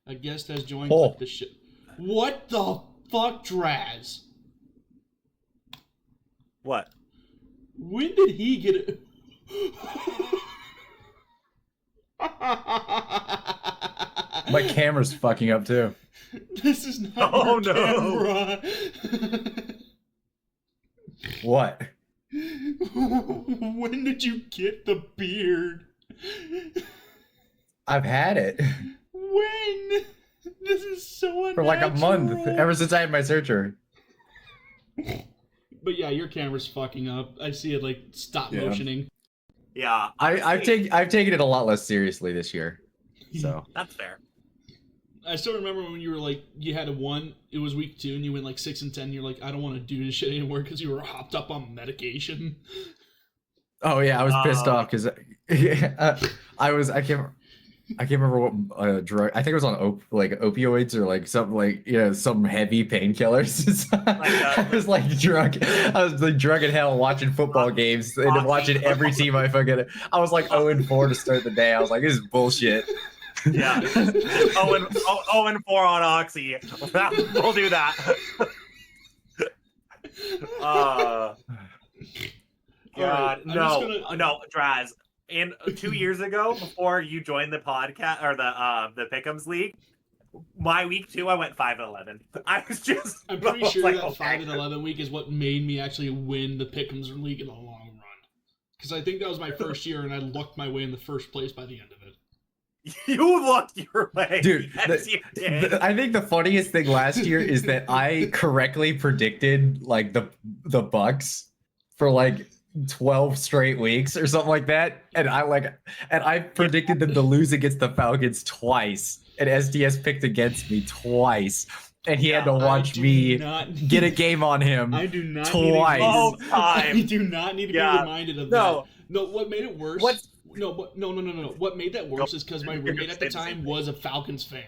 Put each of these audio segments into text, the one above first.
A guest has joined Oh. the ship. What the fuck, Draz? What? When did he get it? My camera's fucking up too. This is not Oh, your no. camera. What? When did you get the beard? I've had it When? This is so unnatural. for like a month, ever since I had my surgery. But yeah, your camera's fucking up. I see it like stop motioning. Yeah, I've taken it a lot less seriously this year. So that's fair. I still remember when you were like, you had a 1, it was week 2, and you went like 6 and 10, and you're like, I don't want to do this shit anymore because you were hopped up on medication. oh yeah, I was pissed off because I can't remember what drug. I think it was on opioids or like something like some heavy painkillers. I was like drunk. I was like drunk in hell watching football games and watching every team I fucking. I was like 0-4 to start the day. I was like, this is bullshit. Yeah, 0-4 on Oxy. We'll do that. God, no, Draz. And 2 years ago, before you joined the podcast or the Pick-EMS League, my week 2, I went 5-11. I was just. I'm pretty sure that 5-11 week is what made me actually win the Pick-EMS League in the long run. Because I think that was my first year, and I lucked my way in the first place by the end of it. You lucked your way, dude. yes, you did. I think the funniest thing last year is that I correctly predicted like the Bucks for like 12 straight weeks or something like that, and I predicted them to lose against the Falcons twice, and SDS picked against me twice, and he had to watch me get a game on him. I do not twice. I do not need to be reminded of that. No, what made it worse? No. What made that worse is because my roommate at the time was a Falcons fan.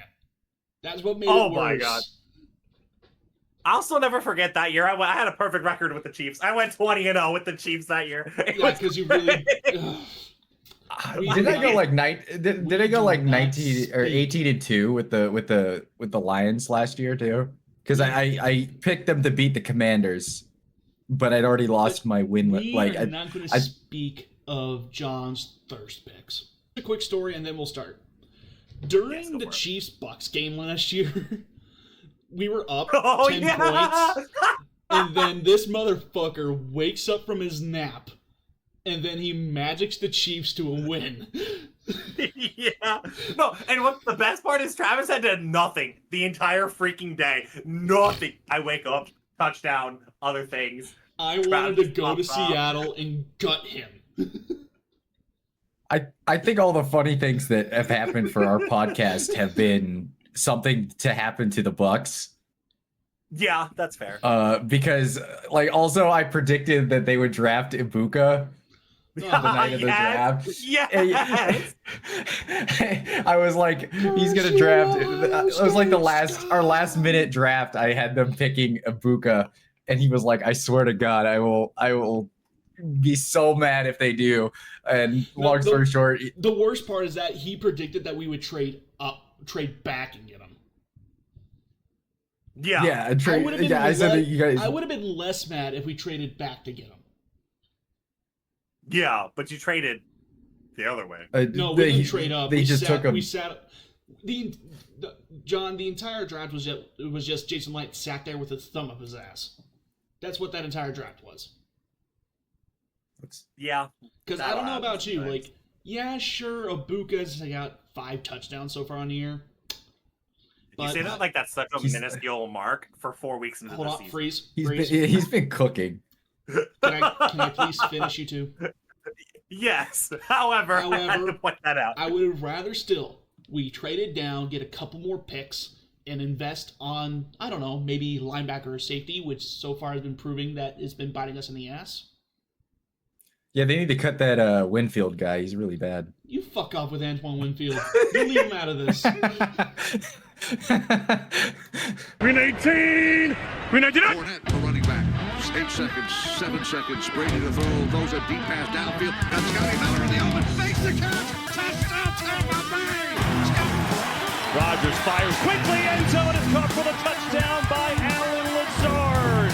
That's what made it worse. Oh my god. I'll still never forget that year. I had a perfect record with the Chiefs. I went 20-0 with the Chiefs that year. Yeah, because you really. Did I go like Did I go like 19 or 18-2 with the Lions last year too? Because I picked them to beat the Commanders, but I'd already lost my win. I'm not going to speak of John's thirst picks. A quick story, and then we'll start. During the Chiefs-Bucks game last year. We were up 10 points, and then this motherfucker wakes up from his nap, and then he magics the Chiefs to a win. Yeah. No, and what the best part is Travis had done nothing the entire freaking day. Nothing. I wake up, touchdown, other things. I wanted to go to Seattle and gut him. I think all the funny things that have happened for our podcast have been something to happen to the Bucks. Yeah, that's fair. Because like also I predicted that they would draft Ibuka the night of the draft. Yes. I was like, he's gonna draft. It was like our last minute draft. I had them picking Ibuka, and he was like, I swear to God, I will be so mad if they do. And long story short, the worst part is that he predicted that we would trade back and get him. Yeah. I said that you guys. I would have been less mad if we traded back to get him. Yeah, but you traded the other way. No, we didn't trade up. They just took him. We sat. John, the entire draft was just Jason Light sat there with his thumb up his ass. That's what that entire draft was. Yeah. Because I don't know about you, like, yeah, sure, Ibuka's got 5 touchdowns so far on the year. You say that like that's such a minuscule mark for 4 weeks into the season. Freeze. He's been cooking. Can I please finish, you two? Yes. However, I had to point that out. I would have rather still we traded down, get a couple more picks, and invest on, I don't know, maybe linebacker or safety, which so far has been proving that it's been biting us in the ass. Yeah, they need to cut that Winfield guy. He's really bad. You fuck off with Antoine Winfield. You leave him out of this. Green 18! Green 19! Fournette, the running back. 8 seconds, 7 seconds. Brady to throw. Goes a deep pass downfield. Got Scotty Miller in the open. Makes the catch. Touchdown, Tampa Bay! Rodgers fires quickly, end zone is caught for the touchdown by Alan Lazard.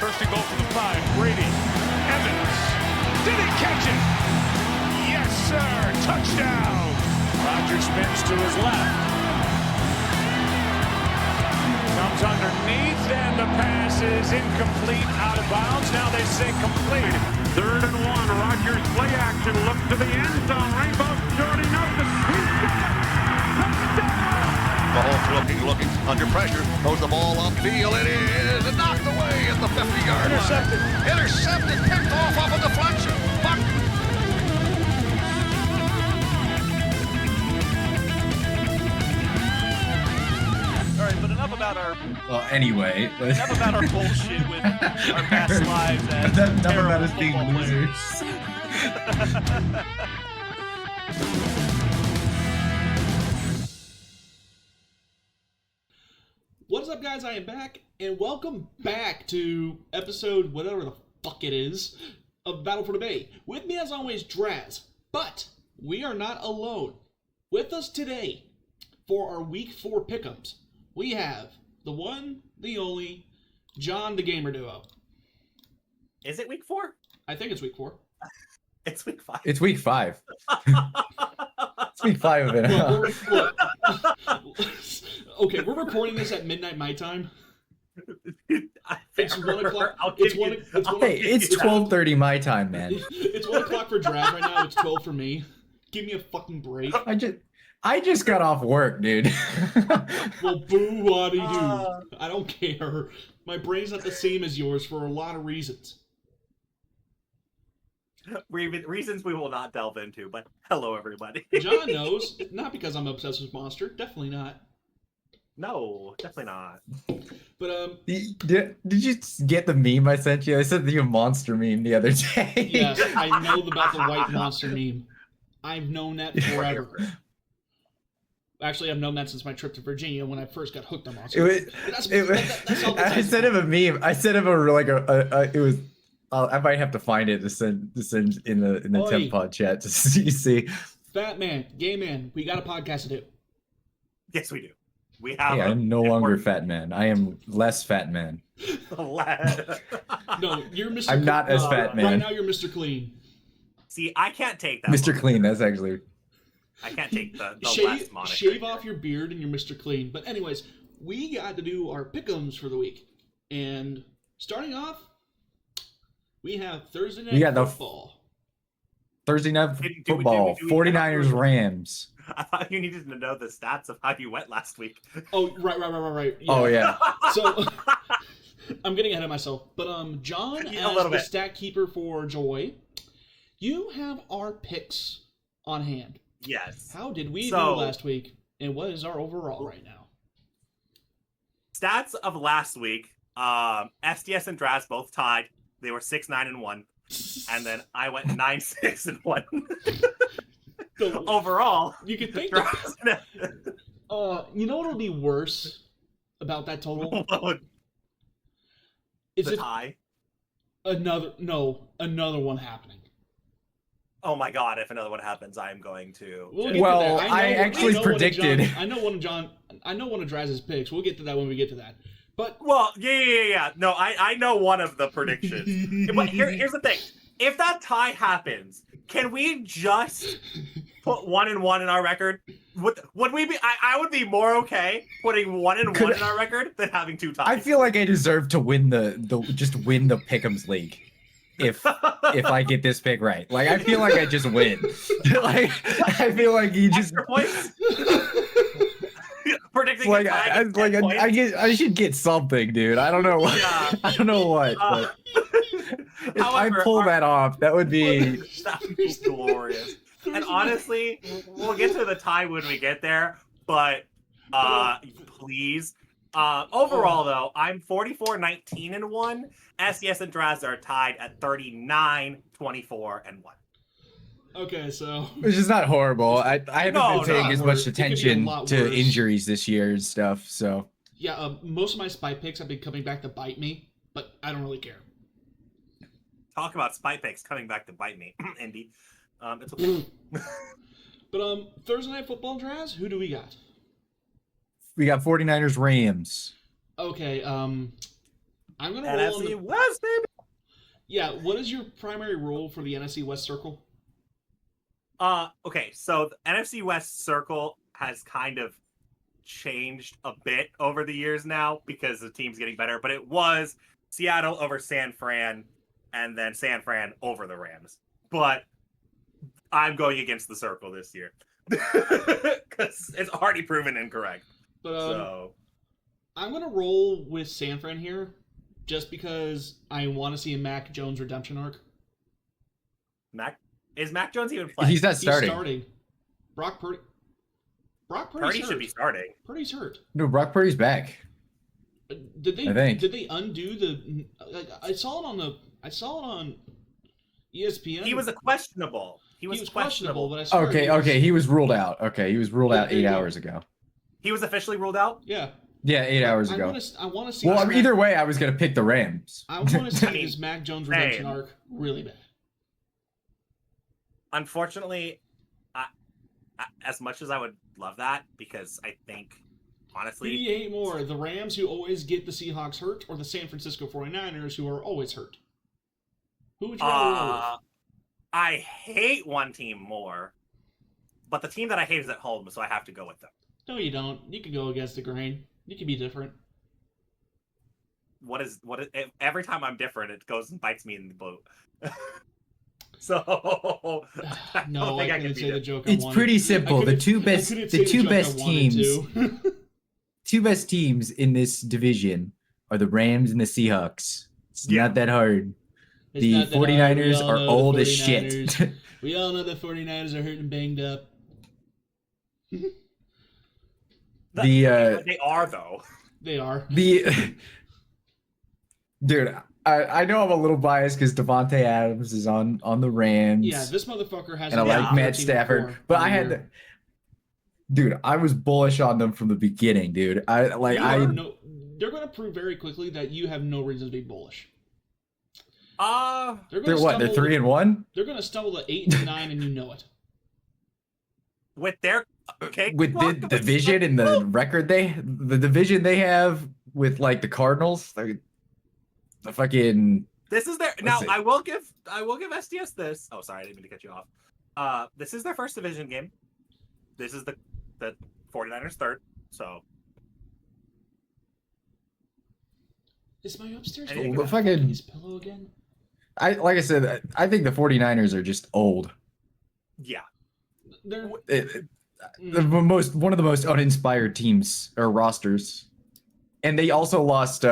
First and goal for the 5, Brady. Evans, did he catch it? Yes, sir, touchdown. Rodgers spins to his left. Comes underneath, and the pass is incomplete, out of bounds. Now they say complete. 3rd and 1, Rodgers play action, look to the end zone, Rainbow short enough to Mahomes looking, under pressure, throws the ball upfield, it is knocked away at the 50-yard line. Intercepted, picked off a deflection. All right, but enough about our Anyway. enough about our bullshit with our past lives as Enough terrible about us being football losers. players. What's up, guys? I am back, and welcome back to episode whatever the fuck it is of Battle for the Bay. With me, as always, Draz. But we are not alone. With us today for our Week 4 pick'ems, we have the one, the only, John the Gamer Duo. Is it week 4? I think it's Week 4. It's week 5. It's week 5. It's week 5 of it. Well, okay, we're recording this at midnight my time. It's 1 o'clock. Hey, it's 12:30 my time, man. It's 1 o'clock for Draz right now. It's 12 for me. Give me a fucking break. I just got off work, dude. Well, boo-waddy-doo. I don't care. My brain's not the same as yours for a lot of reasons. Reasons we will not delve into, but hello, everybody. John knows. Not because I'm obsessed with Monster. Definitely not. No, definitely not. But, Did you get the meme I sent you? I sent you a monster meme the other day. yes, I know about the white monster meme. I've known that forever. Actually, I've known that since my trip to Virginia when I first got hooked on Monster. I sent him a meme. I sent him it was. I might have to find it to send in the temp pod chat to see. Fat man, gay man, we got a podcast to do. Yes, we do. We have. Hey, I'm no longer fat man. I am less fat man. No, you're Mr. I'm not as fat man. Right now, you're Mr. Clean. See, I can't take that. Mr. Clean. That's actually. I can't take the last moniker. Shave off your beard and you're Mr. Clean. But anyways, we got to do our pick'ems for the week. And starting off, we have Thursday night football. Thursday night football. 49ers Rams. I thought you needed to know the stats of how you went last week. Oh, right. Yeah. Oh, yeah. So, I'm getting ahead of myself. But, John, as the stat keeper for Joy, you have our picks on hand. Yes. How did we do last week, and what is our overall right now? Stats of last week, SDS and Draz both tied. They were 6-9-1, and then I went 9-6-1. Overall, you could think you know what'll be worse about that total? Is the tie? Another one happening. Oh my god, if another one happens, I am going to. I actually predicted. I know one of Draz's picks. We'll get to that when we get to that. But yeah. No, I know one of the predictions. But here's the thing. If that tie happens, can we just put 1-1 in our record? Would we be? I would be more okay putting 1-1 in our record than having 2 ties. I feel like I deserve to win the Pick'ems League. If I get this pick right, like I feel like I just win. Like I feel like you just points. Predicting like I should get something, dude. I don't know what. Yeah. I don't know what. But if I pull that off, that would be glorious. And honestly, we'll get to the tie when we get there. But please. Overall, though, I'm 44-19-1. SDS and Draz are tied at 39-24-1. Okay, so which is not horrible. I haven't been paying as much attention to injuries this year and stuff. So yeah, most of my spy picks have been coming back to bite me, but I don't really care. Talk about spy picks coming back to bite me, Indy. It's okay. But Thursday night football, Draz, who do we got? we got 49ers Rams. Okay, I'm gonna roll on NFC the... West, baby. Yeah, what is your primary role for the NFC West Circle? Okay, so the NFC West Circle has kind of changed a bit over the years now because the team's getting better, but it was Seattle over San Fran and then San Fran over the Rams. But I'm going against the Circle this year because it's already proven incorrect. But So I'm gonna roll with San Fran here, just because I want to see a Mac Jones redemption arc. Is Mac Jones even playing? He's not starting. He's starting. Brock Purdy Purdy should be starting. Purdy's hurt. No, Brock Purdy's back. Did they? I think. Did they undo the? I saw it on ESPN. He was questionable. He was questionable. but I swear Okay, he was ruled out. Okay, he was ruled out There 8 you go. hours ago. He was officially ruled out. Yeah. Yeah, 8 hours ago. I want to see. Well, this either way, I was gonna pick the Rams. I want to see I mean, this Mac Jones redemption same. arc really bad. Unfortunately, as much as I would love that, because I think, Who do honestly, you hate more, the Rams who always get the Seahawks hurt, or the San Francisco 49ers who are always hurt? Who would you rather roll with? I hate one team more, but the team that I hate is at home, so I have to go with them. No, you don't. You can go against the grain. You can be different. What is every time I'm different, it goes and bites me in the boot. So No, I couldn't say the joke I It's wanted. pretty simple. The two I best, couldn't the say two joke I best wanted teams, to. two best teams in this division are the Rams and the Seahawks. It's Yeah. not that hard. It's The not that hard. 49ers We all are know old the as shit. 49ers. We all know the 49ers are hurt and banged up. they are though. They are. Dude, I know I'm a little biased because Devontae Adams is on the Rams. Yeah, this motherfucker has. and I like Matt Stafford, but I had to. Dude, I was bullish on them from the beginning, dude. They're going to prove very quickly that you have no reason to be bullish. They're what? They're 3-1 They're going to stumble to 8-9, and you know it. With their with the division and the record the division they have with like the Cardinals. The fucking. This is their Let's see. I will give SDS this. Oh, sorry, I didn't mean to cut you off. This is their first division game. This is the 49ers third. So Is my upstairs Anything door about fucking- his pillow again? Like I said, I think the 49ers are just old. yeah, They're One of the most uninspired teams or rosters, and they also lost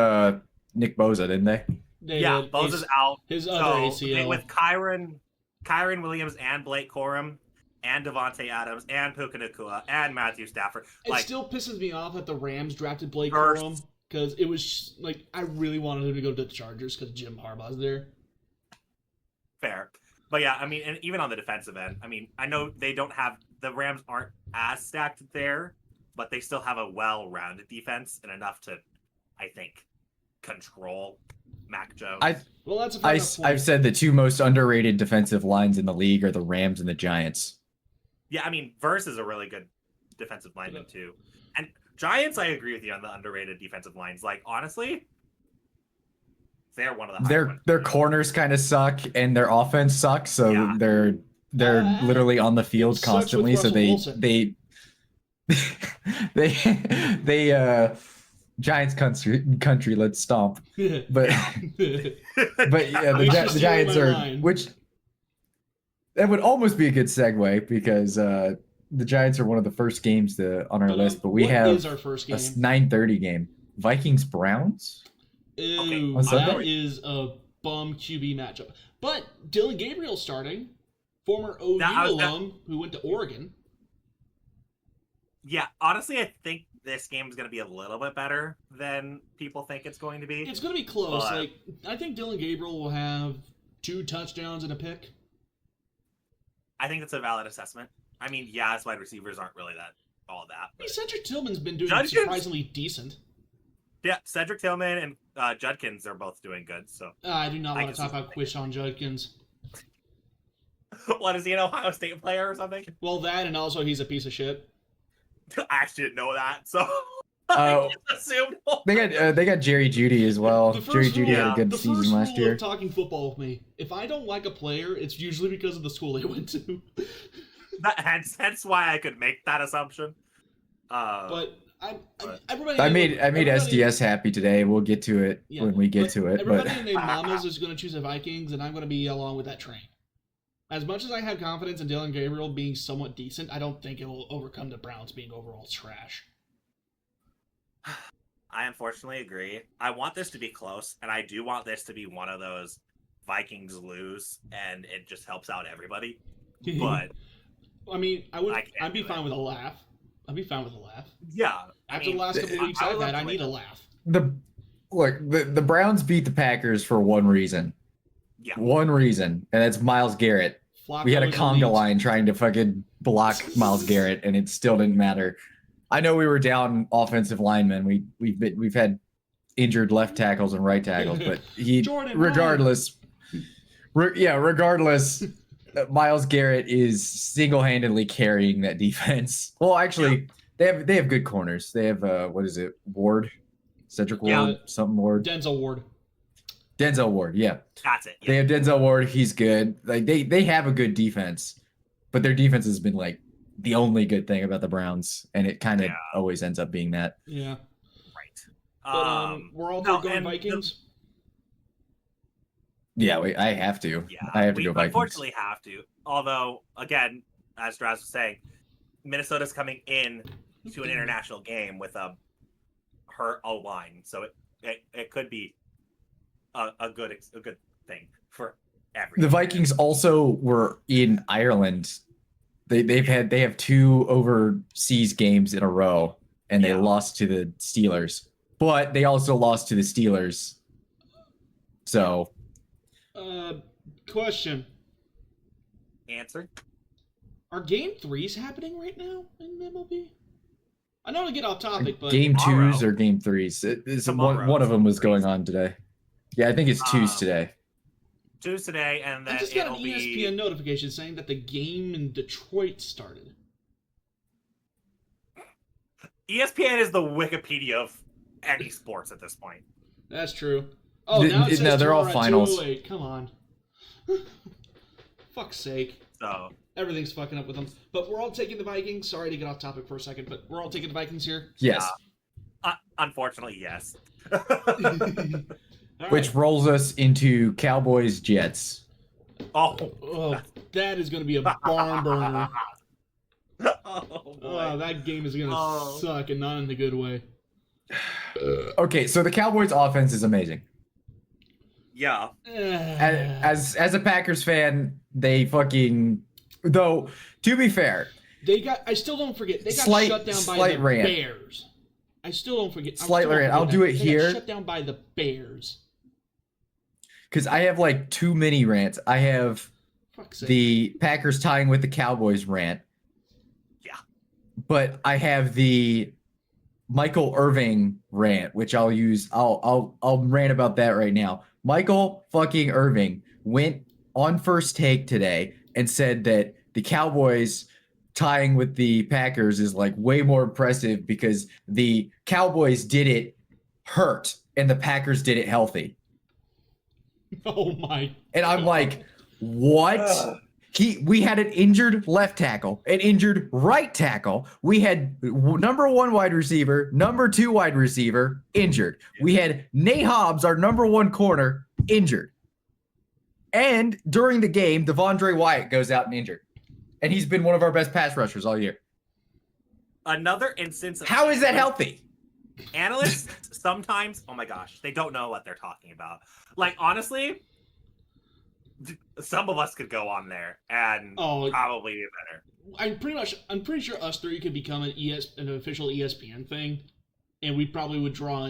Nick Bosa, didn't they? yeah. Bosa's out. His other So ACL. with Kyron Williams and Blake Corum and Devontae Adams and Puka Nacua and Matthew Stafford. It Like, still pisses me off that the Rams drafted Blake First- Corum because it was like I really wanted him to go to the Chargers because Jim Harbaugh's there. fair. But yeah, I mean, and even on the defensive end, I mean, I know the Rams aren't as stacked there, but they still have a well-rounded defense and enough to, I think, control Mac Jones. Well, that's a fair enough point. I've said the two most underrated defensive lines in the league are the Rams and the Giants. Yeah, I mean, Verse is a really good defensive lineman too. And Giants, I agree with you on the underrated defensive lines. Like, honestly, they're one of the higher ones. Their corners kind of suck and their offense sucks, so Yeah. they're literally on the field It sucks constantly. with So Russell they Giants country, let's stomp. But but yeah, Thanks for the stealing Giants my are line. which that would almost be a good segue because the Giants are one of the first games on our list, but we what have is our first a game? 9:30 game. Vikings Browns. Ew, What's that that? is a bum QB matchup. But Dylan Gabriel starting, former OU That was- alum who went to Oregon. Yeah, honestly, I think this game is going to be a little bit better than people think it's going to be. It's going to be close. But- Like I think Dylan Gabriel will have 2 touchdowns and a pick. I think that's a valid assessment. I mean, yeah, his wide receivers aren't really all that. Hey, But Cedric Tillman's been doing Judkins- surprisingly decent. yeah, Cedric Tillman and Judkins are both doing good. So, I do not I want to can talk about Quishon Judkins. what is he, an Ohio State player or something? Well, that and also he's a piece of shit. I actually didn't know that. So, Oh, Assumed. they got Jerry Jeudy as well. The first Jerry Jeudy had a rule- good the season first last rule year. of talking football with me: if I don't like a player, it's usually because of the school they went to. Hence why I could make that assumption. But everybody. I made everybody- SDS happy today. We'll get to it Yeah, when we get but to it. Everybody But and their mamas is going to choose the Vikings, and I'm going to be along with that train. As much as I have confidence in Dylan Gabriel being somewhat decent, I don't think it will overcome the Browns being overall trash. I unfortunately agree. I want this to be close, and I do want this to be one of those Vikings lose, and it just helps out everybody. But I mean, I can't I'd be do fine it. with a laugh. I'd be fine with a laugh. yeah, After the last couple of weeks I've had, I need a laugh. the Browns beat the Packers for one reason. Yeah. One reason, and that's Myles Garrett. Flacco We had a is conga elite. line trying to fucking block Myles Garrett, and it still didn't matter. I know we were down offensive linemen. We've had injured left tackles and right tackles, but regardless, Myles Garrett is single-handedly carrying that defense. Well, actually, they have good corners. They have what is it, Ward, Cedric Ward, Yeah. something Ward, Denzel Ward. Denzel Ward. Yeah, that's it. they Yeah. have Denzel Ward. He's good. Like they have a good defense, but their defense has been like the only good thing about the Browns, and it kind of always ends up being that. Yeah. Right. But we're all going Vikings. Yeah, I have to. Yeah, I have to we go Vikings. unfortunately have to. Although, again, as Draz was saying, Minnesota's coming in to an international game with a hurt O-line, so it could be a good thing for everyone. The Vikings also were in Ireland. They have 2 overseas games in a row, and they lost to the Steelers. But they also lost to the Steelers. So, Question: Answer: are Game 3s happening right now in MLB? I know to get off topic, but game tomorrow. 2s or game 3s. Tomorrow One of them was is going on today. Yeah, I think it's 2s today. 2's today, and then I just got an it'll ESPN be. notification saying that the game in Detroit started. ESPN is the Wikipedia of any sports at this point. That's true. Oh, now it says No, they're all tomorrow at finals. 2:08. Come on. Fuck's sake. So Everything's fucking up with them. But we're all taking the Vikings. Sorry to get off topic for a second, but we're all taking the Vikings here. Yes. unfortunately, yes. All Which right. rolls us into Cowboys Jets. Oh, that is going to be a barn burner. Oh, boy. Oh, that game is going to suck, and not in the good way. Okay, so the Cowboys offense is amazing. Yeah. As a Packers fan, they fucking, though, to be fair, I still don't forget. They got Slight- shut down by slight the rant. Bears. I still don't forget. Slight rant. I'll do it They here. got shut down by the Bears. because I have like too many rants. I have Fuck's sake. the Packers tying with the Cowboys rant. Yeah. But I have the Michael Irving rant, which I'll use. I'll rant about that right now. Michael fucking Irving went on First Take today and said that the Cowboys tying with the Packers is like way more impressive because the Cowboys did it hurt and the Packers did it healthy. Oh my. And I'm like, what? We had an injured left tackle, an injured right tackle. We had number 1 wide receiver, number 2 wide receiver injured. We had Nate Hobbs, our number 1 corner, injured. And during the game, Devondre Wyatt goes out and injured. And he's been one of our best pass rushers all year. Another instance of How is that healthy? analysts sometimes, oh my gosh, they don't know what they're talking about. Like, honestly, some of us could go on there and probably be better. I'm pretty sure us three could become an official ESPN thing, and we probably would draw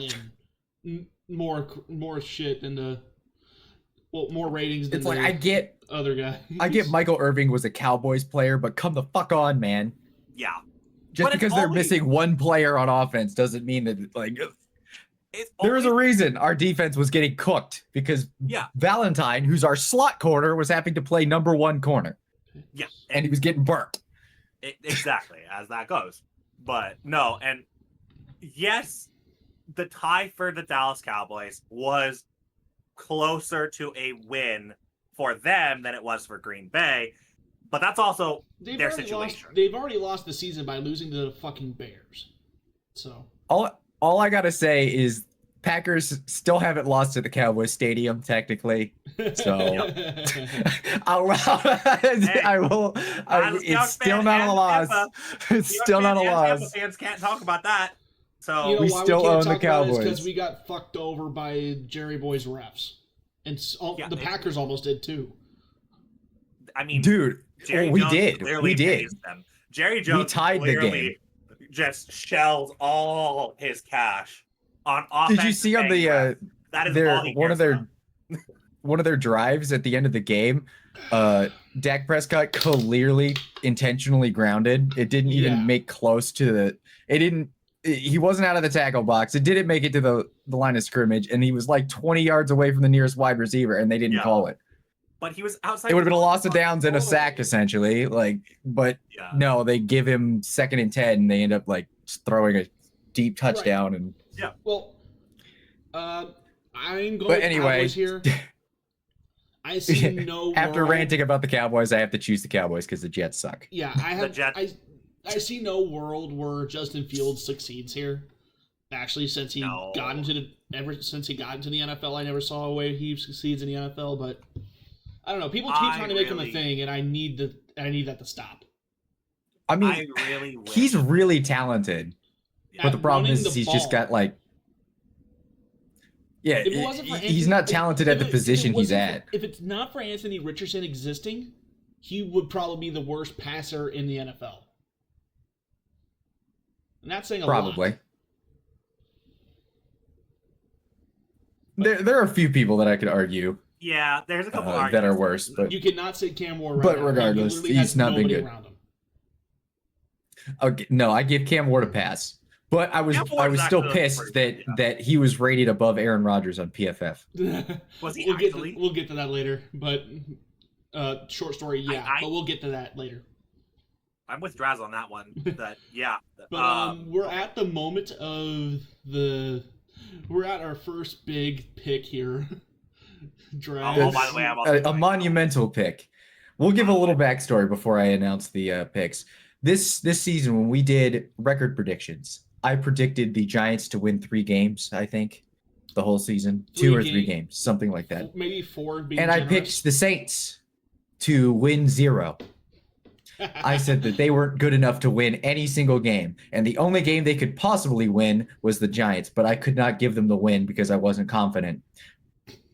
in more shit than more ratings than It's like other guys. I get Michael Irving was a Cowboys player, but come the fuck on, man. Yeah. Just But it's because they're always- missing one player on offense doesn't mean that, like, It's there was a always- reason our defense was getting cooked because Yeah. Valentine, who's our slot corner, was having to play number 1 corner, Yeah. and he was getting burnt. Exactly, as that goes. But no, and yes, the tie for the Dallas Cowboys was closer to a win for them than it was for Green Bay, but that's also their situation. They've already lost the season by losing to the fucking Bears. So all I gotta say is Packers still haven't lost at the Cowboys Stadium technically. So it's still not a loss. It's still not a loss. Fans can't talk about that. So you know we why still we can't own talk the Cowboys because we got fucked over by Jerry Boy's refs, and the Packers almost did too. I mean, dude, we did. Them. Jerry Jones we tied the game. Just shells all his cash on offense. Did you see on the that is one of their drives at the end of the game? Dak Prescott clearly intentionally grounded. It didn't even make close to the. It didn't. He wasn't out of the tackle box. It didn't make it to the line of scrimmage, and he was like 20 yards away from the nearest wide receiver, and they didn't call it. But he was outside. It would have been a loss of downs and a sack essentially. No, they give him 2nd and 10, and they end up like throwing a deep touchdown. Right. And well, I'm going. But anyway, Cowboys here. I see no. After world... ranting about the Cowboys, I have to choose the Cowboys because the Jets suck. Yeah, I see no world where Justin Fields succeeds here. Actually, since he got into the NFL, I never saw a way he succeeds in the NFL. But I don't know. People keep trying to make him a thing, and I need that to stop. I mean, he's really talented, but the problem is he's just got like. Yeah, he's not talented at the position he's at. If it's not for Anthony Richardson existing, he would probably be the worst passer in the NFL. I'm not saying a lot. Probably. There are a few people that I could argue. Yeah, there's a couple that are worse, but you cannot say Cam Ward. But regardless, he's not been good. Okay, no, I give Cam Ward a pass. But I was still pissed that he was rated above Aaron Rodgers on PFF. Was he we'll get to that later. But short story, but we'll get to that later. I'm with Draz on that one. But we're at the moment of we're at our first big pick here. Draz. By the way, a monumental pick. We'll give a little backstory before I announce the picks. This season, when we did record predictions, I predicted the Giants to win 3 games, I think, the whole season. 2 or 3 games, something like that. Maybe 4. And I picked the Saints to win 0. I said that they weren't good enough to win any single game. And the only game they could possibly win was the Giants. But I could not give them the win because I wasn't confident.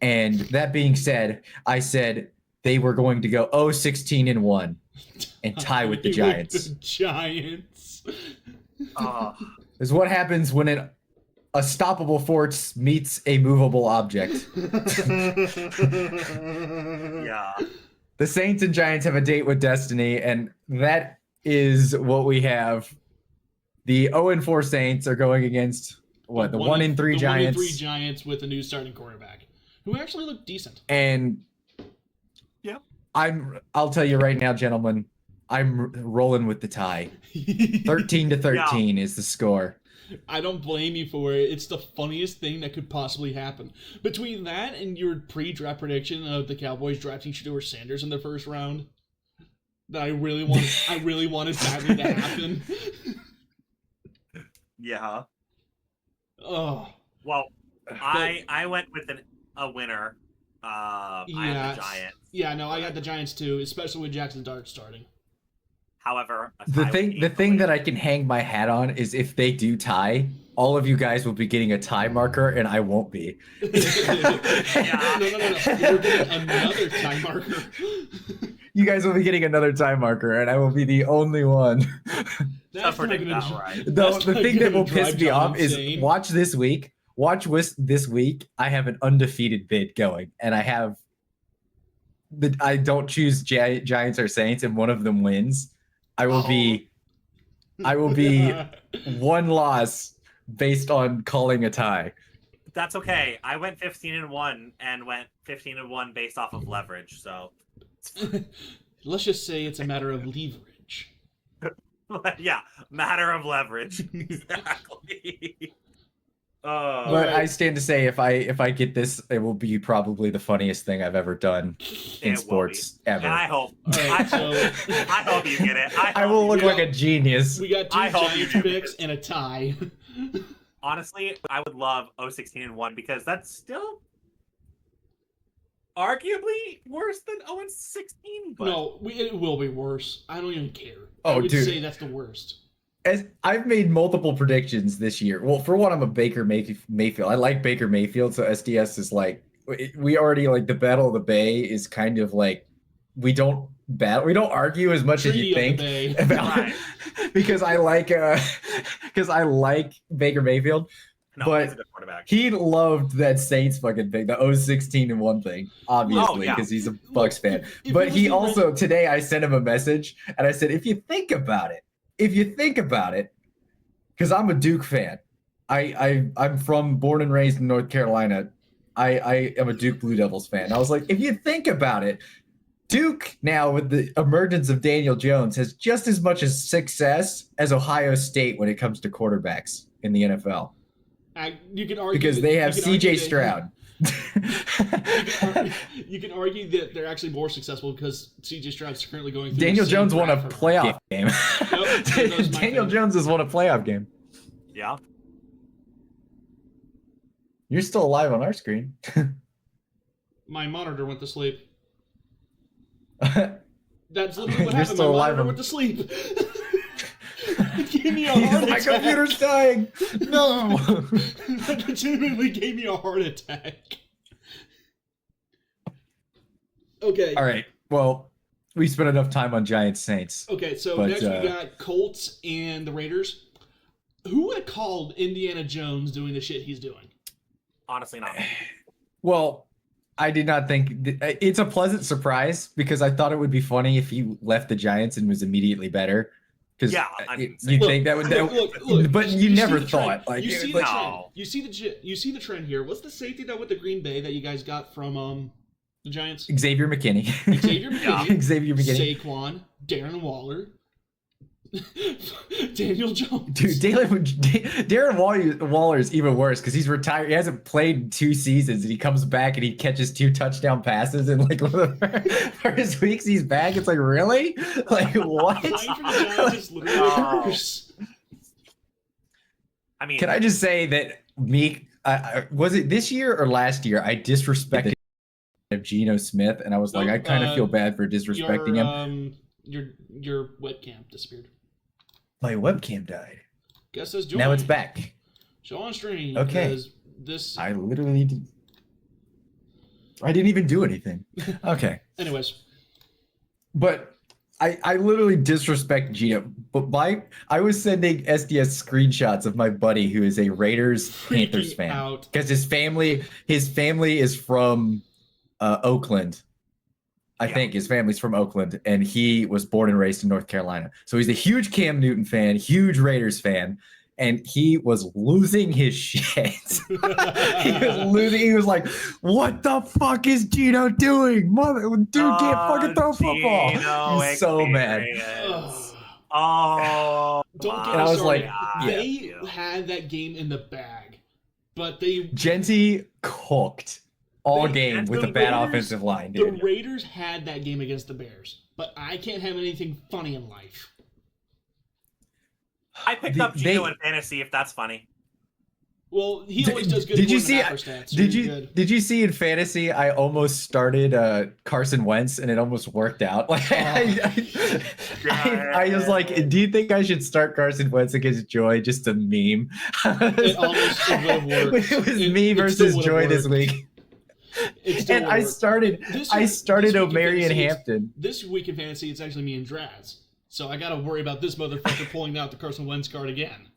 And that being said, I said they were going to go 0-16-1 and tie with the Giants. The Giants. Is what happens when an unstoppable force meets a movable object. Yeah. The Saints and Giants have a date with destiny, and that is what we have. The 0-4 Saints are going against the 1-3 Giants. 1-3 Giants with a new starting quarterback, who actually looked decent. And yeah, I'll tell you right now, gentlemen, I'm rolling with the tie. 13-13 is the score. I don't blame you for it. It's the funniest thing that could possibly happen. Between that and your pre-draft prediction of the Cowboys drafting Shedeur Sanders in the first round, that I really wanted badly to happen. Yeah. Oh. Well, I went with a winner. I have the Giants. Yeah, no, I got the Giants too, especially with Jackson Dart starting. However, the thing that I can hang my hat on is if they do tie, all of you guys will be getting a tie marker and I won't be. No. You're getting another tie marker. You guys will be getting another tie marker and I will be the only one. That's not gonna right. The thing that will piss me off is watch this week. I have an undefeated bid going, and I don't choose Giants or Saints, and one of them wins. I will be 1 loss based on calling a tie. That's okay. I went 15-1 and went 15-1 based off of leverage. So let's just say it's a matter of leverage. Yeah, matter of leverage. Exactly. But I stand to say, if I get this, it will be probably the funniest thing I've ever done in sports ever. And I hope you get it. I will look like a genius. We got 2 Giants picks and a tie. Honestly, I would love 0-16-1 because that's still arguably worse than 0-16. But... No, it will be worse. I don't even care. Oh, I would dude. say that's the worst. As I've made multiple predictions this year. Well, for one, I'm a Baker Mayfield. I like Baker Mayfield, so SDS is like we already like the Battle of the Bay is kind of like we don't argue as much as you think about because I like Baker Mayfield. No, but he's a good quarterback. He loved that Saints fucking thing, the 0-16-1 thing, obviously, because he's a Bucs fan. But he also today I sent him a message and I said, if you think about it, because I'm a Duke fan. I'm born and raised in North Carolina. I am a Duke Blue Devils fan. I was like, if you think about it, Duke now with the emergence of Daniel Jones has just as much as success as Ohio State when it comes to quarterbacks in the NFL. You can argue because they have CJ Stroud. You can argue that they're actually more successful because CJ Stroud's currently going through. Daniel Jones won a playoff game. Nope, Daniel Jones has won a playoff game. Yeah. You're still alive on our screen. My monitor went to sleep. That's literally what happened. My monitor went to sleep. It gave me a heart attack. My computer's dying. No. That legitimately gave me a heart attack. Okay. All right. Well, we spent enough time on Giants Saints. Okay, so next we got Colts and the Raiders. Who would have called Indiana Jones doing the shit he's doing? Honestly, not. Well, I did not think it's a pleasant surprise because I thought it would be funny if he left the Giants and was immediately better. Because you think that would, look, but you never thought like you see the trend. You see the trend here. What's the safety that with the Green Bay that you guys got from the Giants? Xavier McKinney. Xavier McKinney. Saquon, Darren Waller, Daniel Jones. Dude, Darren Waller is even worse because he's retired. He hasn't played in 2 seasons, and he comes back and he catches 2 touchdown passes in like one of the first weeks he's back. It's like, really? Like, what? Is literally worse. I mean, can I just say that was it this year or last year? I disrespected Geno Smith, and I was like, I kind of feel bad for disrespecting him. Your webcam disappeared. My webcam died. Guess says join. Now it's back. Show on stream. Okay. This. I literally did. I didn't even do anything. Okay. Anyways. But I literally disrespect Gino. But I was sending SDS screenshots of my buddy who is a Raiders Panthers fan because his family is from Oakland. I think his family's from Oakland, and he was born and raised in North Carolina. So he's a huge Cam Newton fan, huge Raiders fan, and he was losing his shit. He was losing. He was like, "What the fuck is Gino doing? Dude can't fucking throw football." He's so mad. Oh, don't get me started. They had that game in the bag, but Genty cooked all game with a bad offensive line, dude. The Raiders had that game against the Bears, but I can't have anything funny in life. I picked up Gino in fantasy, if that's funny. Well, he always does good. Did you see? Did you see in fantasy? I almost started Carson Wentz, and it almost worked out. Like I was like, "Do you think I should start Carson Wentz against Joy just to meme?" It would have worked. It was me versus Joy this week. And I started O'Marion Hampton. This week in fantasy, it's actually me and Draz. So I got to worry about this motherfucker pulling out the Carson Wentz card again.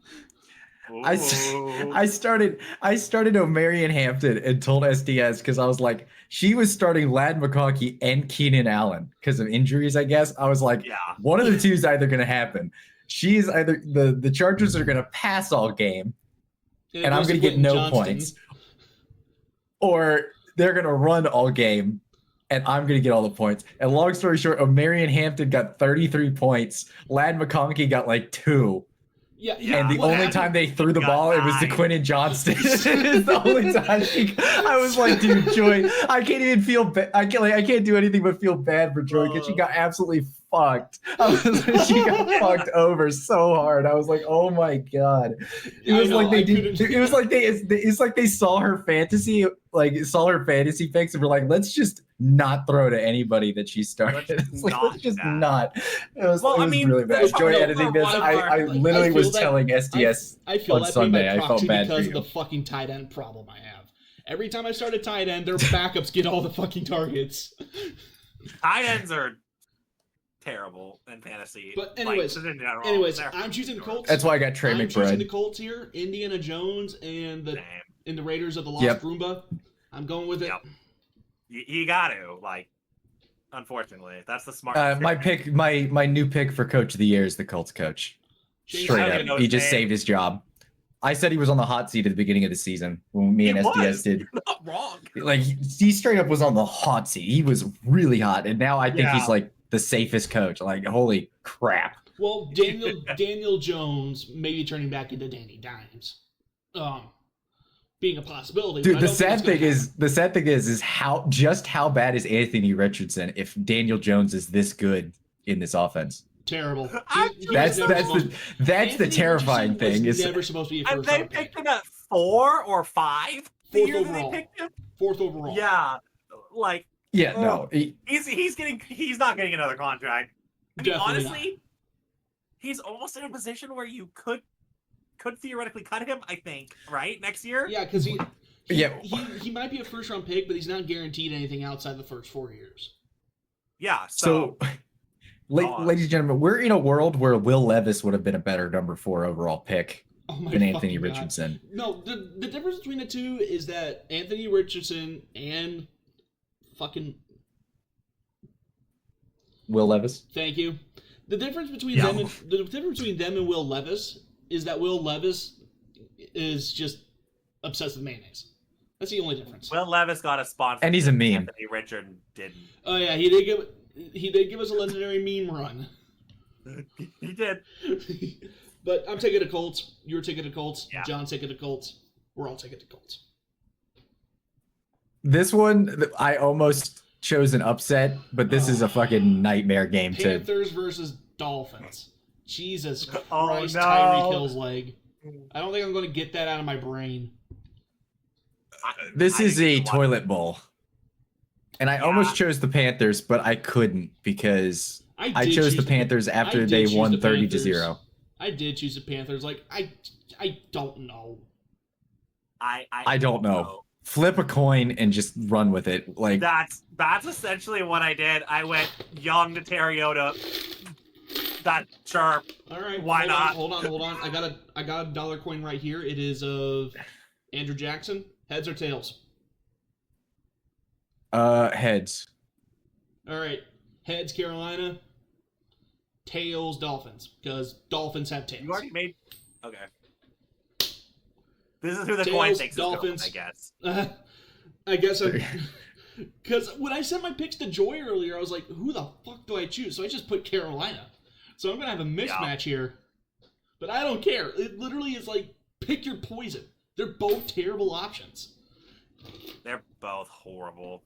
I started O'Marion Hampton and told SDS because I was like, she was starting Ladd McConkey and Keenan Allen because of injuries, I guess. I was like, one of the two is either going to happen. She's either the Chargers are going to pass all game, and I'm going to get no points, or they're going to run all game, and I'm going to get all the points. And long story short, O'Marion Hampton got 33 points. Ladd McConkey got like 2. Yeah, And the only time they threw the ball, it was to Quinton Johnston. It's the only time I was like, dude, Joy, I can't even feel bad. I can't do anything but feel bad for Joy because she got absolutely fucked. She got fucked over so hard. I was like, oh my god. It was like they did. It was like it's like they saw her fantasy, picks, and were like, let's just not throw to anybody that she started. Let's just not. It was really bad. Joy editing this. I literally was telling SDS on Sunday. I felt bad because of the fucking tight end problem I have. Every time I start a tight end, their backups get all the fucking targets. Tight ends are terrible in fantasy. But anyways, I'm choosing the Colts. That's why I got Trey McBride. I'm choosing the Colts here. Indiana Jones and the Raiders of the Lost Roomba. I'm going with it. Yep. You got to, unfortunately. That's the smart my new pick for coach of the year is the Colts coach. Straight up. He just saved his job. I said he was on the hot seat at the beginning of the season when me and SDS did. You're not wrong. Like, he straight up was on the hot seat. He was really hot. And now I think he's like the safest coach. Like, holy crap. Well, Daniel Jones maybe turning back into Danny Dimes. Being a possibility. Dude, the sad thing is how bad is Anthony Richardson if Daniel Jones is this good in this offense? Terrible. That's the terrifying thing. It's never supposed to be a first. And they picked him at 4 or 5. Fourth overall. They picked him? Fourth overall. Yeah, no. He's not getting another contract. I mean, honestly, not. He's almost in a position where you could theoretically cut him. I think next year. Yeah, because he might be a first round pick, but he's not guaranteed anything outside the first 4 years. Yeah. So ladies and gentlemen, we're in a world where Will Levis would have been a better number 4 overall pick than Anthony Richardson. No, the difference between the two is that Anthony Richardson and fucking Will Levis. Thank you. The difference between them and Will Levis is that Will Levis is just obsessed with mayonnaise. That's the only difference. Will Levis got a sponsor, and he's a meme. Anthony Richardson didn't. Oh yeah, he did give us a legendary meme run. He did. But I'm taking the Colts. You're taking the Colts. Yeah. John's taking the Colts. We're all taking the Colts. This one, I almost chose an upset, but this is a fucking nightmare game too. Panthers versus Dolphins. Jesus Christ, Tyreek Hill's leg. I don't think I'm going to get that out of my brain. This is a toilet bowl. And I almost chose the Panthers, but I couldn't because I chose the Panthers after they won 30-0. I did choose the Panthers. I don't know. I don't know. Flip a coin and just run with it. That's essentially what I did. I went young to Terriota. That sharp. All right. Why not? Hold on. I got a dollar coin right here. It is of Andrew Jackson. Heads or tails? Heads. All right. Heads, Carolina. Tails, Dolphins. Because Dolphins have tails. You already made... Okay. This is who the coin thinks Dolphins. Is going, I guess. I guess because when I sent my picks to Joy earlier, I was like, who the fuck do I choose? So I just put Carolina. So I'm going to have a mismatch here. But I don't care. It literally is like, pick your poison. They're both terrible options. They're both horrible.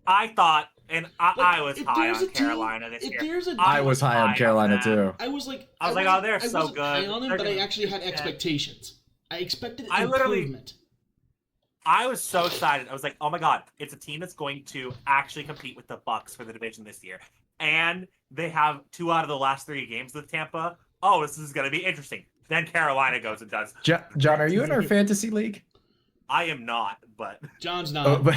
I thought, and I was high on Carolina this year. I was high on Carolina too. I was like, oh, they're so good. I wasn't high on them, but I actually had expectations. I expected improvement. I was so excited. I was like, oh my god, it's a team that's going to actually compete with the Bucks for the division this year. And they have 2 out of the last 3 games with Tampa. Oh, this is going to be interesting. Then Carolina goes and does. John, are you in our fantasy league? I am not, but John's not. But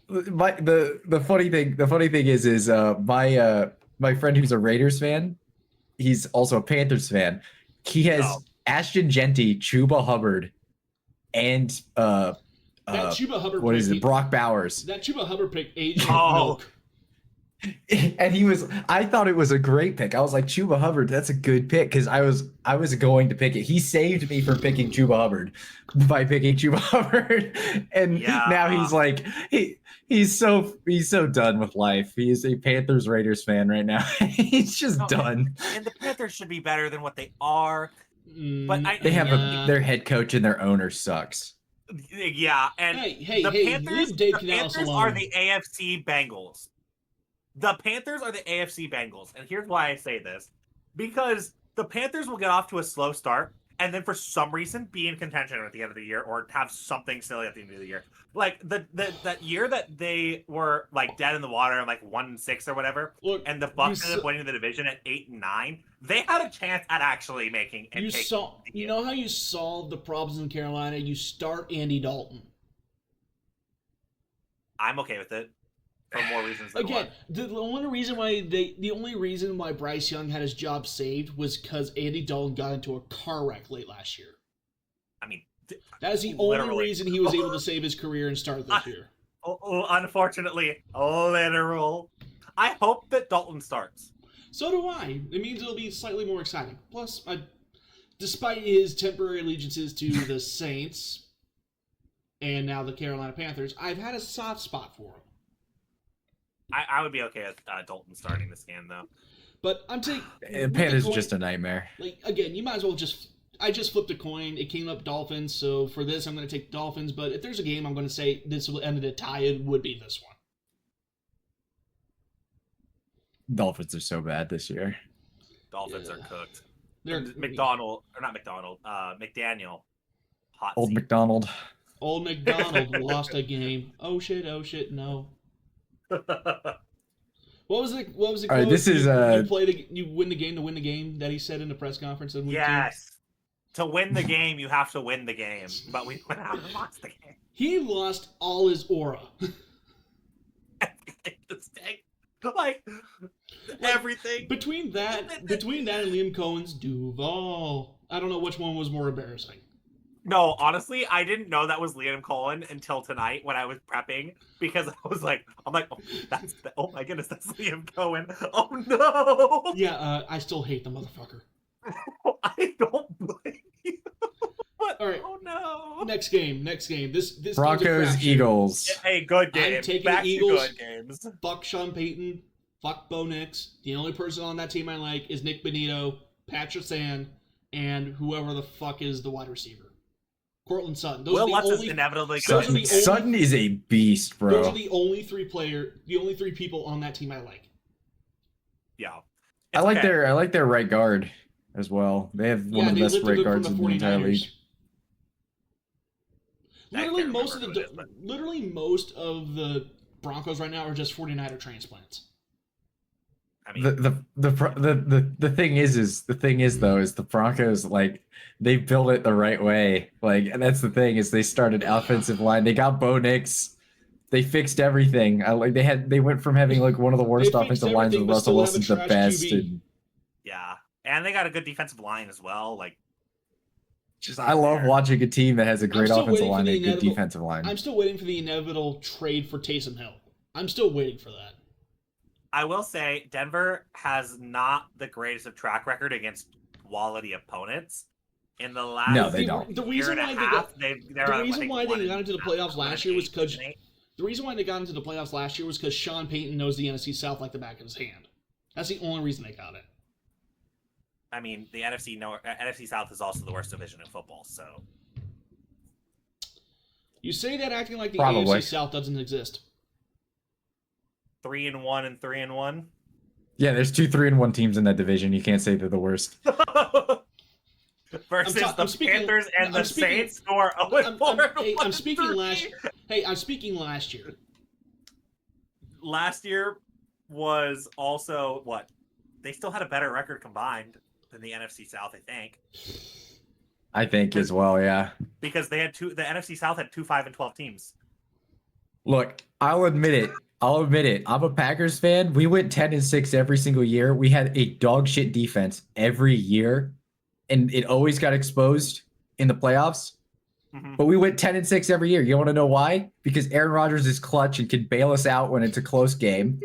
the funny thing is my friend who's a Raiders fan, he's also a Panthers fan. He has Ashton Genty, Chuba Hubbard, and that Chuba Hubbard what is it? Brock Bowers. That Chuba Hubbard pick aged milk. And I thought it was a great pick. I was like, Chuba Hubbard, that's a good pick, because I was going to pick it. He saved me from picking Chuba Hubbard by picking Chuba Hubbard. And now he's like, he's so done with life. He's a Panthers Raiders fan right now. He's just done. And the Panthers should be better than what they are. But they have their head coach and their owner sucks. Yeah, and the Panthers are the AFC Bengals. The Panthers are the AFC Bengals. And here's why I say this. Because the Panthers will get off to a slow start and then for some reason be in contention at the end of the year or have something silly at the end of the year. Like that year that they were like dead in the water and like 1-6 or whatever, and the Bucs ended up winning the division at 8-9, they had a chance at actually making and you know how you solve the problems in Carolina? You start Andy Dalton. I'm okay with it. For more reasons than Again, one. the only reason why Bryce Young had his job saved was because Andy Dalton got into a car wreck late last year. I mean, that is the only reason he was able to save his career and start this year. Unfortunately, literal. I hope that Dalton starts. So do I. It means it'll be slightly more exciting. Plus, despite his temporary allegiances to the Saints and now the Carolina Panthers, I've had a soft spot for him. I would be okay with Dalton starting this game, though. But I'm taking... Panthers is just a nightmare. Like, again, you might as well I just flipped a coin. It came up Dolphins, so for this, I'm going to take Dolphins. But if there's a game I'm going to say this will end in a tie, it would be this one. Dolphins are so bad this year. Dolphins are cooked. They're McDaniel. Hot Old seat. McDonald. Old McDonald lost a game. Oh shit, no. What was it? All right, this is you win the game to win the game that he said in the press conference. Yes, to win the game you have to win the game, but we went out and lost the game. He lost all his aura. like everything between that and Liam Cohen's Duval. I don't know which one was more embarrassing. No, honestly, I didn't know that was Liam Cohen until tonight when I was prepping, because oh my goodness, that's Liam Cohen. Oh no. Yeah, I still hate the motherfucker. I don't blame you. But, all right. Oh no. Next game. This Broncos Eagles. Hey, good game. I'm taking Back the Eagles. To good games. Fuck Sean Payton. Fuck Bo Nix. The only person on that team I like is Nick Benito, Patrick Sand, and whoever the fuck is the wide receiver. Cortland Sutton. Will Lutz is inevitably good. Sutton is a beast, bro. Those are the only three people on that team I like. Yeah. I like their right guard as well. They have one of the best right guards in the entire league. Literally most of the Broncos right now are just 49er transplants. I mean, the thing is the Broncos, like, they built it the right way. Like, and that's the thing, is they started offensive line. They got Bo Nix. They fixed everything. They went from having like one of the worst offensive lines with Russell Wilson to the best. Yeah, and they got a good defensive line as well. Like, I love watching a team that has a great offensive line and a good defensive line. I'm still waiting for the inevitable trade for Taysom Hill. I'm still waiting for that. I will say Denver has not the greatest of track record against quality opponents. In the last they don't. The reason why they got into the playoffs last year was because Sean Payton knows the NFC South like the back of his hand. That's the only reason they got it. I mean, the NFC South is also the worst division in football, so. You say that acting like the AFC South doesn't exist. 3-1 and 3-1. Yeah, there's 2 3-1 teams in that division. You can't say they're the worst. Versus the Panthers and the Saints, who are 0-4. I'm speaking last year. Last year was also what? They still had a better record combined than the NFC South, I think as well, yeah. Because they had the NFC South had 2 5-12 teams. Look, I'll admit it. I'm a Packers fan. We went 10-6 every single year. We had a dog shit defense every year, and it always got exposed in the playoffs. Mm-hmm. But we went 10-6 every year. You want to know why? Because Aaron Rodgers is clutch and can bail us out when it's a close game.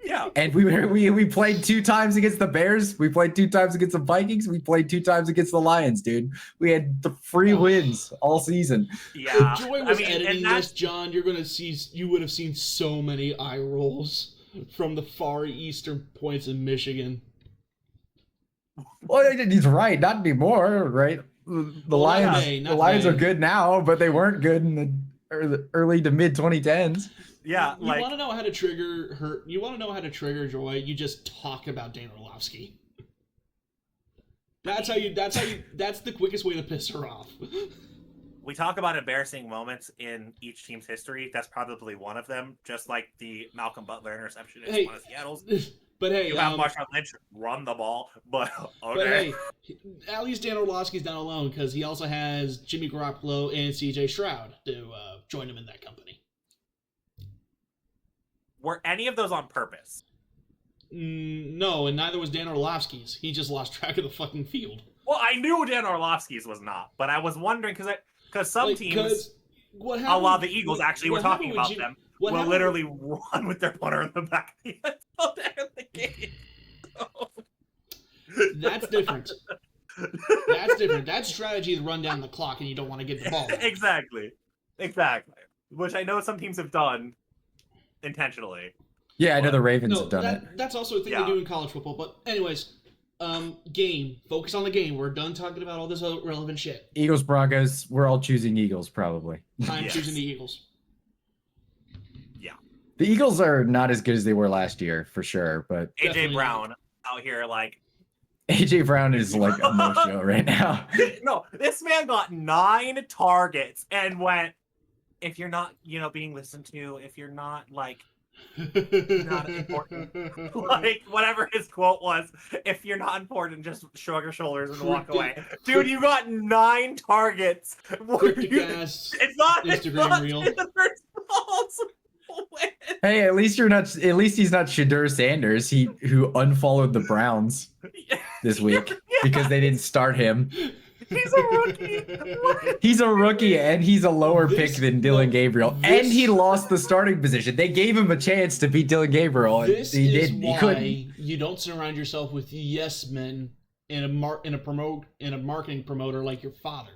Yeah. And we played 2 times against the Bears. We played 2 times against the Vikings. We played 2 times against the Lions, dude. We had the 3 wins all season. Yeah. If Joy was editing this, John, you would have seen so many eye rolls from the far eastern points in Michigan. Well, he's right. Not anymore, right? The Lions are good now, but they weren't good in the early to mid 2010s. Yeah, you want to know how to trigger her? You want to know how to trigger Joy? You just talk about Dan Orlovsky. That's the quickest way to piss her off. We talk about embarrassing moments in each team's history. That's probably one of them. Just like the Malcolm Butler interception in one of Seattle's. But hey, you have Marshawn Lynch run the ball, but okay. But hey, at least Dan Orlovsky's not alone because he also has Jimmy Garoppolo and C.J. Stroud to join him in that company. Were any of those on purpose? No, and neither was Dan Orlovsky's. He just lost track of the fucking field. Well, I knew Dan Orlovsky's was not, but I was wondering because some teams, a lot of the Eagles actually were talking about them. Will literally run with their punter in the back of the end until they're in the game. That's different. That's different. That strategy is run down the clock and you don't want to get the ball. Exactly. Which I know some teams have done intentionally. Yeah, I know the Ravens have done it. That's also a thing they do in college football. But anyways, game. Focus on the game. We're done talking about all this other relevant shit. Eagles, Broncos. We're all choosing Eagles, probably. I'm choosing the Eagles. The Eagles are not as good as they were last year, for sure. But AJ Brown out here, like AJ Brown is like a no-show right now. No, this man got 9 targets and went. If you're not, being listened to, if you're not like not important, like whatever his quote was, if you're not important, just shrug your shoulders and walk away. Dude, you got 9 targets. It's not Instagram reel. Hey, at least he's not Shadur Sanders, who unfollowed the Browns this week because they didn't start him. He's a rookie. He's a rookie, and he's a lower pick than Dylan Gabriel, and he lost the starting position. They gave him a chance to beat Dylan Gabriel, and he couldn't. You don't surround yourself with yes men and a marketing promoter like your father.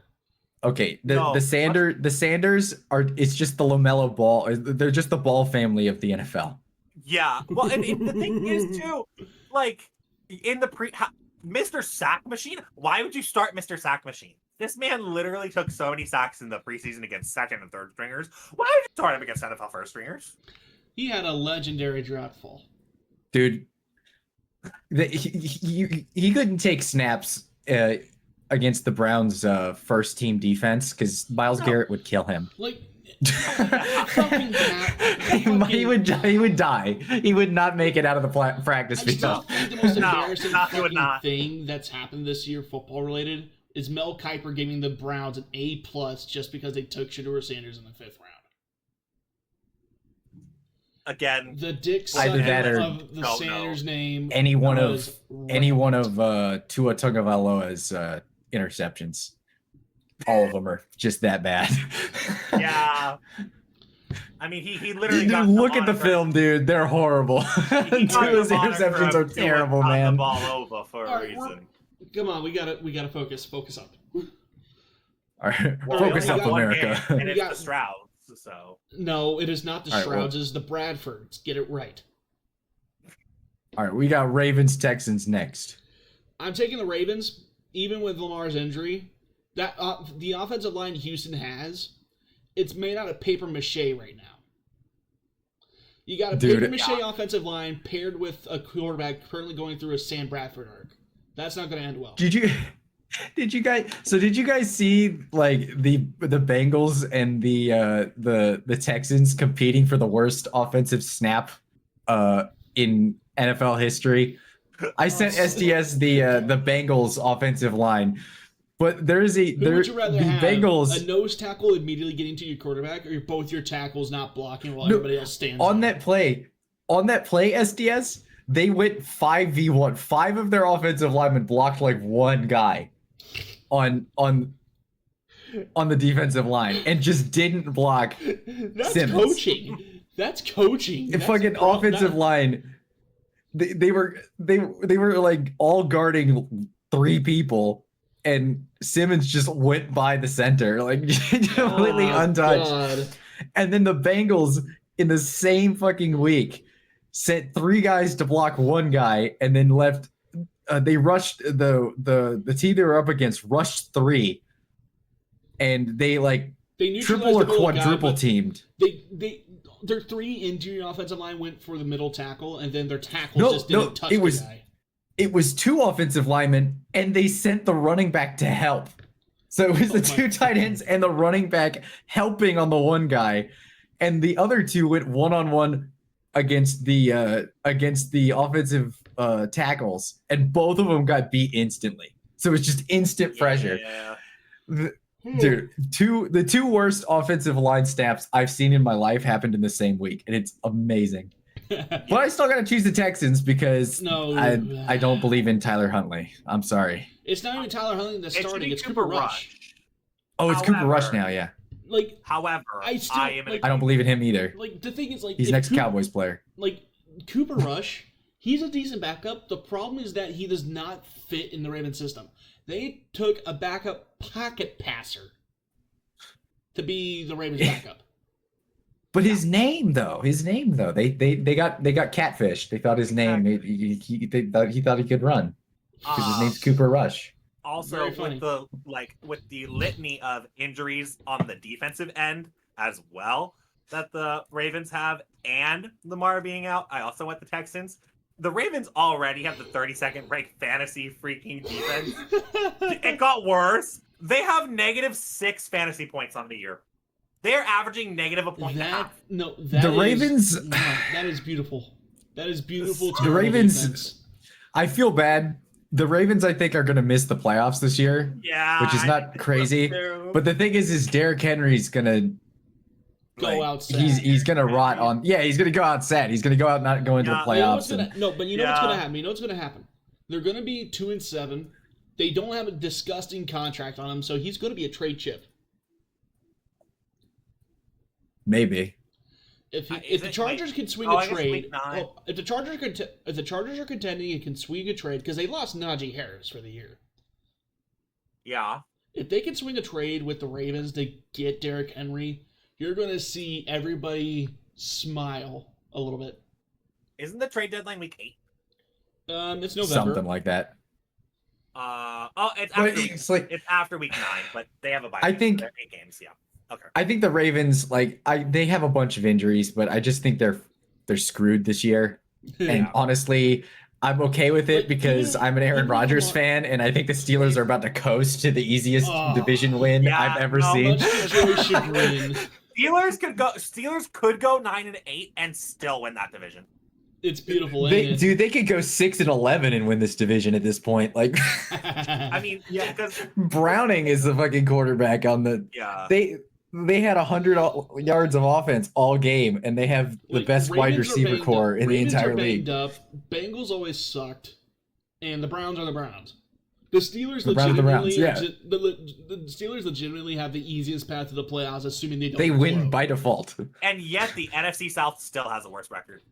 Okay, the Sanders are. It's just the LaMelo Ball. They're just the Ball family of the NFL. Yeah. Well, and the thing is too, like in the Mr. Sack Machine. Why would you start Mr. Sack Machine? This man literally took so many sacks in the preseason against second and third stringers. Why would you start him against NFL first stringers? He had a legendary draft fall. Dude, he couldn't take snaps against the Browns' first team defense because Myles Garrett would kill him. Like, he would die. He would not make it out of the practice field. I think the most embarrassing thing that's happened this year, football related, is Mel Kiper giving the Browns an A+ just because they took Shadur Sanders in the 5th round. Again, the dick sucking of the Sanders name. Any one of Tua Tagovailoa's interceptions. All of them are just that bad. Yeah. I mean, he literally got look at the film, dude. They're horrible. Tua's interceptions are terrible, man. The ball over for a reason. Come on, we gotta focus up. All right, focus up, America. And it's the Strouds, so. No, it is not the Strouds. It's the Bradfords. Get it right. All right, we got Ravens Texans next. I'm taking the Ravens, even with Lamar's injury. That the offensive line Houston has, it's made out of paper mache right now. You got a paper mache offensive line paired with a quarterback currently going through a Sam Bradford arc. That's not going to end well. Did you guys see like the Bengals and the Texans competing for the worst offensive snap in NFL history? I sent SDS the Bengals offensive line. But would you rather have a nose tackle immediately getting to your quarterback, or both your tackles not blocking while everybody else stands on that play, SDS, they went 5v1. 5 of their offensive linemen blocked like one guy on the defensive line and just didn't block That's Simmons. coaching. That's coaching. Fucking offensive line. they were like all guarding 3 people, and Simmons just went by the center, like completely untouched. God. And then the Bengals in the same fucking week sent 3 guys to block 1 guy, and then left. They rushed the team they were up against rushed 3, and they triple or quadruple teamed. Their 3 interior offensive line went for the middle tackle, and then their tackle just didn't touch the guy. It was 2 offensive linemen, and they sent the running back to help. So it was the 2 tight ends and the running back helping on the 1 guy, and the other 2 went one-on-one against the offensive tackles, and both of them got beat instantly. So it's just instant pressure. Yeah. Dude, the 2 worst offensive line snaps I've seen in my life happened in the same week, and it's amazing. But I still gotta choose the Texans because I don't believe in Tyler Huntley. I'm sorry. It's not even Tyler Huntley that's starting. It's Cooper Rush. Oh, it's Cooper Rush now. Yeah. However, I don't believe in him either. The thing is, he's next Cowboys player. Cooper Rush, he's a decent backup. The problem is that he does not fit in the Ravens system. They took a backup pocket passer to be the Ravens backup. But his name though, they got catfish. They thought his name he thought he could run because his name's Cooper Rush. Also, with the litany of injuries on the defensive end as well that the Ravens have, and Lamar being out, I also went the Texans. The Ravens already have the 32nd ranked fantasy freaking defense. It got worse. They have -6 fantasy points on the year. They're averaging -1.5 points. The Ravens. That is beautiful. That is beautiful. The Ravens. Defense. I feel bad. The Ravens, I think, are going to miss the playoffs this year. Yeah, which is not crazy. But the thing is Derrick Henry's going to go out sad. He's going to rot on. Yeah, he's going to go out sad. He's going to go out not go into the playoffs. But you know what's going to happen. You know what's going to happen. They're going to be 2-7. They don't have a disgusting contract on him, so he's going to be a trade chip. Maybe. If the Chargers can swing a trade, if the Chargers are contending and can swing a trade because they lost Najee Harris for the year. Yeah. If they can swing a trade with the Ravens to get Derrick Henry, you're going to see everybody smile a little bit. Isn't the trade deadline week 8? It's November. Something like that. It's after week 9, but they have a bye. I think 8 games. Yeah. Okay. I think the Ravens they have a bunch of injuries, but I just think they're screwed this year. Yeah. And honestly, I'm okay with it because I'm an Aaron Rodgers fan, and I think the Steelers are about to coast to the easiest division win I've ever seen. Steelers could go 9-8 and still win that division. It's beautiful. They could go 6-11 and win this division at this point. I mean, yeah, because Browning is the fucking quarterback on the. Yeah. They had 100 yards of offense all game, and they have the best wide receiver core in the entire league. Bengals always sucked, and the Browns are the Browns. The Steelers legitimately have the easiest path to the playoffs, assuming they win by default. And yet the NFC South still has the worst record.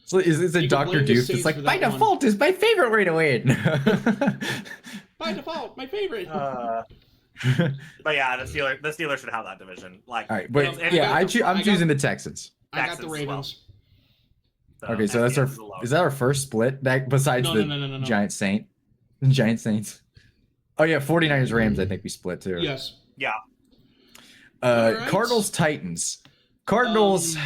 So it's a Dr. Deuce. It's like by default is my favorite way to win. By default, my favorite. But yeah, the Steelers should have that division. All right, but I'm choosing the Texans. I got the Ravens. So okay, so is that our first split? Besides the Giant Saints. Oh yeah, 49ers Rams. I think we split too. Yes. Yeah. Cardinals Titans. Cardinals.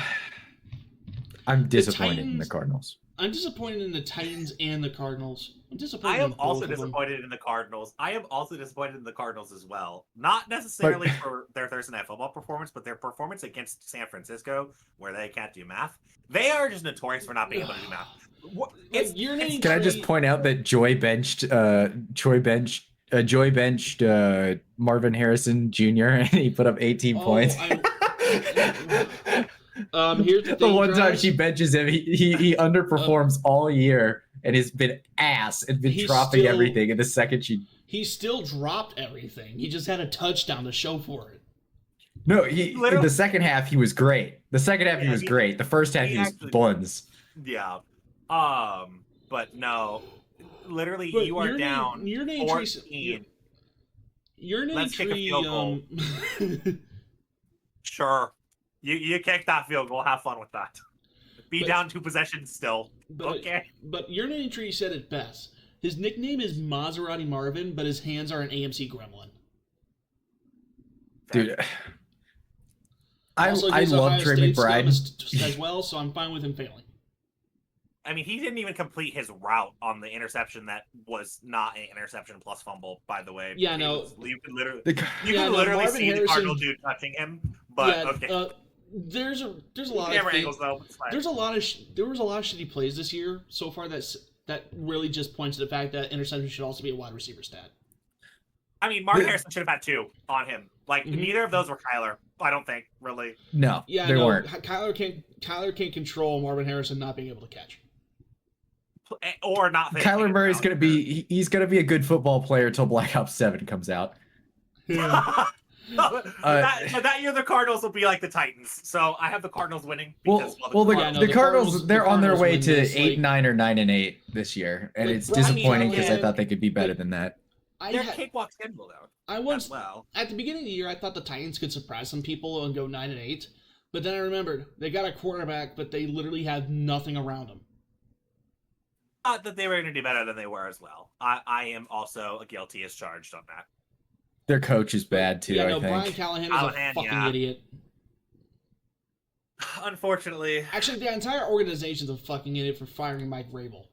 I'm disappointed in the Cardinals. I'm disappointed in the Titans and the Cardinals. I am also disappointed in the Cardinals. I am also disappointed in the Cardinals as well. Not necessarily for their Thursday Night Football performance, but their performance against San Francisco, where they can't do math. They are just notorious for not being able to do math. Can I just point out that Joy benched Marvin Harrison Jr. and he put up 18 points. Here's the thing, one time she benches him, he underperforms all year and has been ass and been dropping everything. And the second he still dropped everything. He just had a touchdown to show for it. No, in the second half he was great. The second half he was great. The first half he was buns. Yeah. But no, literally, But you are down your name 14. Your name Let's kick a field goal. Sure. You kick that field goal. Have fun with that. Be down 2 possessions still. Okay. But your name tree said it best. His nickname is Maserati Marvin, but his hands are an AMC Gremlin. Dude, Also, I love Trey McBride as well, so I'm fine with him failing. I mean, he didn't even complete his route on the interception that was not an interception plus fumble, by the way. Yeah, no. You could literally, Marvin see Harrison, the Cardinal dude touching him, but okay. There's a lot of angles though. there was a lot of shitty plays this year so far that really just points to the fact that interception should also be a wide receiver stat. I mean, Mark Harrison should have had 2 on him. Like neither of those were Kyler. I don't think really. No, they weren't. Kyler can't control Marvin Harrison not being able to catch. Or not. Kyler Murray's going to be he's going to be a good football player until Black Ops 7 comes out. That year the Cardinals will be like the Titans. So I have the Cardinals winning. Because, the Cardinals they're on their way to 8-9 or 9-8 this year, and it's disappointing because I thought they could be better than that. They're cakewalk schedule though. At the beginning of the year, I thought the Titans could surprise some people and go 9-8, but then I remembered they got a quarterback, but they literally have nothing around them. Thought that they were going to do better than they were as well. I am also guilty as charged on that. Their coach is bad too. Yeah, I no, think. Brian Callahan is a fucking idiot. Unfortunately, actually, the entire organization's a fucking idiot for firing Mike Vrabel.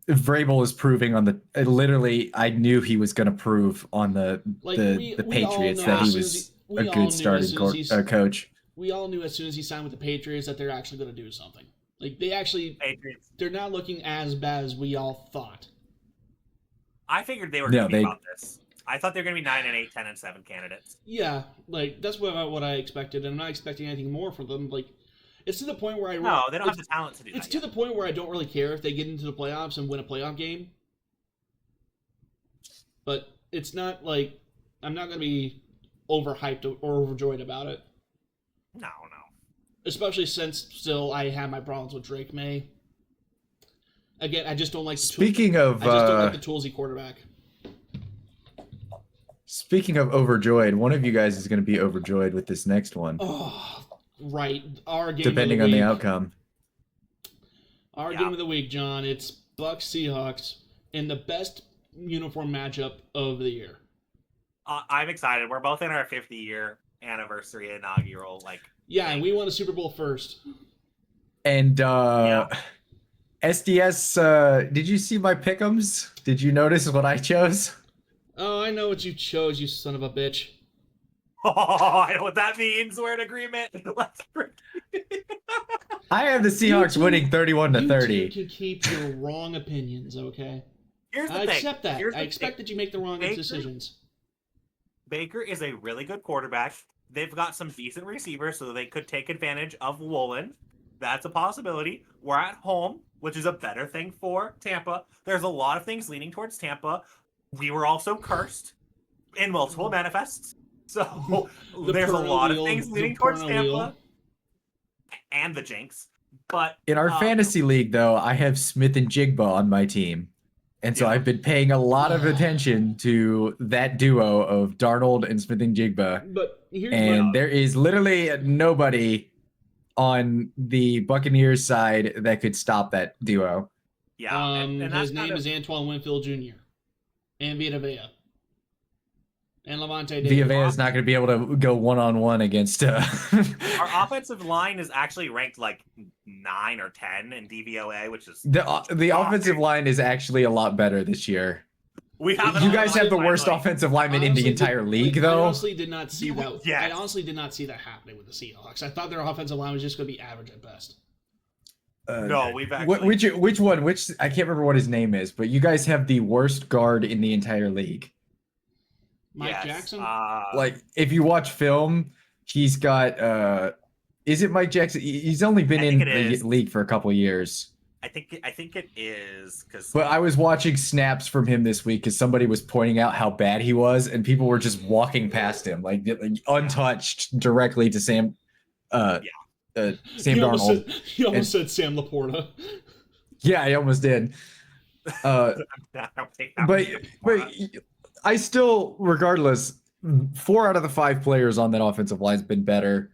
Vrabel is proving on the literally. I knew he was going to prove on the Patriots that he was a good starting coach. We all knew as soon as he signed with the Patriots that they're actually going to do something. Like they're not looking as bad as we all thought. I figured they were going to be about this. I thought they were going to be 9-8, 10-7 candidates. Yeah, like that's what I expected, and I'm not expecting anything more from them. Like, it's to the point where they don't have the talent to do that. It's to the point where I don't really care if they get into the playoffs and win a playoff game. But it's not like I'm not going to be overhyped or overjoyed about it. No. Especially since still I have my problems with Drake May. Again, I just don't like. Speaking of, I just don't like the toolsy quarterback. Speaking of overjoyed, one of you guys is going to be overjoyed with this next one. Oh, right. Our game depending on the outcome. Our game of the week, John. It's Bucs Seahawks in the best uniform matchup of the year. I'm excited. We're both in our 50-year anniversary inaugural. And we won a Super Bowl first. And SDS, did you see my pick-ems? Did you notice what I chose? Oh, I know what you chose, you son of a bitch. Oh, I know what that means. We're in agreement. I have the Seahawks winning 31-30. You can keep your wrong opinions, okay? Here's the I thing. accept that. I expect that you make the wrong decisions. Baker is a really good quarterback. They've got some decent receivers, so they could take advantage of Woolen. That's a possibility. We're at home, which is a better thing for Tampa. There's a lot of things leaning towards Tampa. We were also cursed in multiple manifests. So there's a lot of things leaning towards Tampa and the Jinx. But in our fantasy league, though, I have Smith and Jigba on my team. And so I've been paying a lot of attention to that duo of Darnold and Smith and Jigba. And there is literally nobody on the Buccaneers side that could stop that duo. Yeah. And his name is Antoine Winfield Jr. and Vita Vea. And Levante David. Vita Vea is not going to be able to go one-on-one against... Our offensive line is actually ranked 9 or 10 in DVOA, which is... The offensive line is actually a lot better this year. You guys have the worst offensive lineman in the entire league, though. I honestly did not see that. Yes. I honestly did not see that happening with the Seahawks. I thought their offensive line was just going to be average at best. No, we've actually... Which one? I can't remember what his name is, but you guys have the worst guard in the entire league. Mike Jackson? If you watch film, he's got... is it Mike Jackson? He's only been in the league for a couple of years. I think it is because. But I was watching snaps from him this week because somebody was pointing out how bad he was, and people were just walking past him, untouched, directly to Sam. Sam Darnold. He almost said Sam Laporta. Yeah, I almost did. But I still, regardless, 4 out of the 5 players on that offensive line's been better.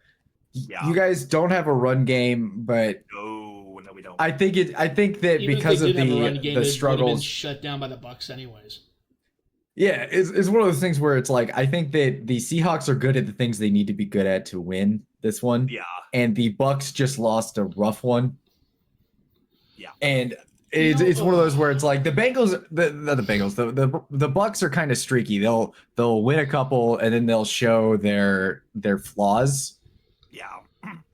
Yeah. You guys don't have a run game, but No, we don't. I think that Even because if of they did have a run game, the it would have been struggles. shut down by the Bucks anyways. Yeah, it's one of those things where it's like I think that the Seahawks are good at the things they need to be good at to win this one. Yeah. And the Bucks just lost a rough one. Yeah. And it's one of those where it's like the Bengals, the Bucks are kind of streaky. They'll win a couple and then they'll show their flaws. Yeah.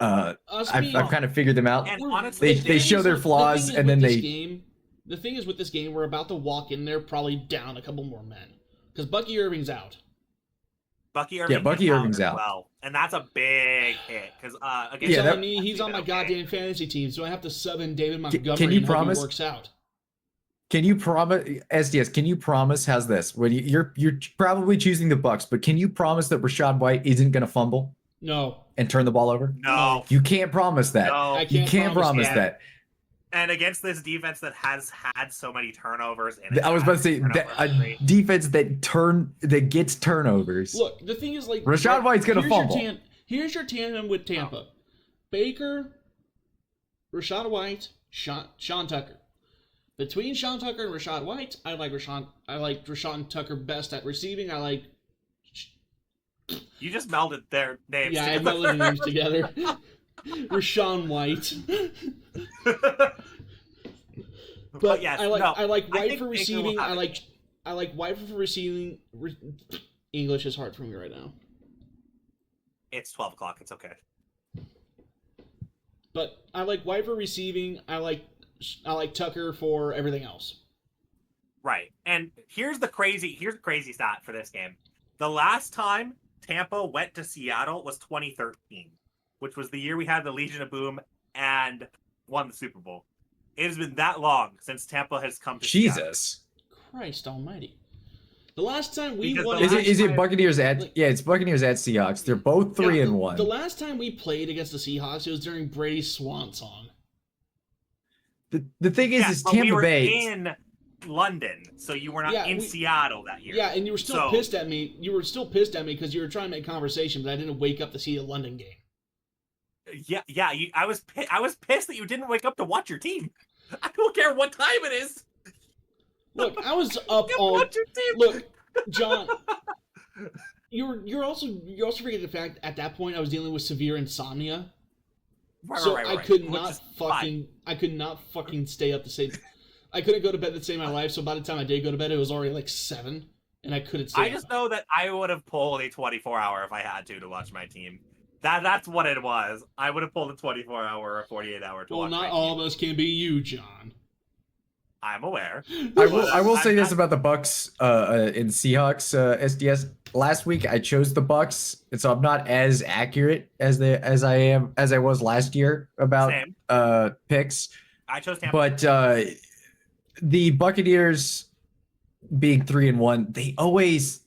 I've kind of figured them out. And honestly, they show their flaws and then they. The thing is with this game, we're about to walk in there probably down a couple more men because Bucky Irving's out. Bucky Irving's out. Well, and that's a big hit because he's on my goddamn fantasy team, so I have to sub in David Montgomery. Can you and promise hope he works out? Can you promise SDS? Can you promise? How's this? When you're probably choosing the Bucks, but can you promise that Rashad White isn't going to fumble? No. And turn the ball over? No. You can't promise that. No. You can't promise that. And against this defense that has had so many turnovers, and I was about to say that a defense that gets turnovers. Look, the thing is, like, Rashad White's gonna fumble. Here's your tandem with Tampa: Baker, Rashad White, Sean Tucker. Between Sean Tucker and Rashad White, I like Rashawn Tucker best at receiving. You just melded their names. Yeah, I melded their names together. Rashawn White. But yeah, I like White for receiving. I like White for receiving. English is hard for me right now. It's 12 o'clock. It's okay. But I like White for receiving. I like Tucker for everything else. Right. And here's the crazy stat for this game. The last time Tampa went to Seattle was 2013, which was the year we had the Legion of Boom and won the Super Bowl. It has been that long since Tampa has come to Seattle. Christ almighty. The last time we won... Is it Buccaneers at... Yeah, it's Buccaneers at Seahawks. They're both 3-1. The last time we played against the Seahawks, it was during Brady's Swan Song. The thing is Tampa we were Bay... in London, so you were not in Seattle that year. Yeah, and you were still pissed at me. You were still pissed at me because you were trying to make conversation, but I didn't wake up to see a London game. Yeah. I was pissed that you didn't wake up to watch your team. I don't care what time it is. Look, I was up on. Look, John, you're also forgetting the fact at that point I was dealing with severe insomnia, I could not fucking stay up the same. I couldn't go to bed the same my life. So by the time I did go to bed, it was already like 7, and I couldn't stay. I just know that I would have pulled a 24-hour if I had to watch my team. That's what it was. I would have pulled a 24-hour or 48-hour to watch my team. Well, not all of us can be you, John. I'm aware. I will say this about the Bucks in Seahawks SDS. Last week I chose the Bucks, and so I'm not as accurate as I was last year about picks. I chose Tampa. But the Buccaneers being 3-1, they always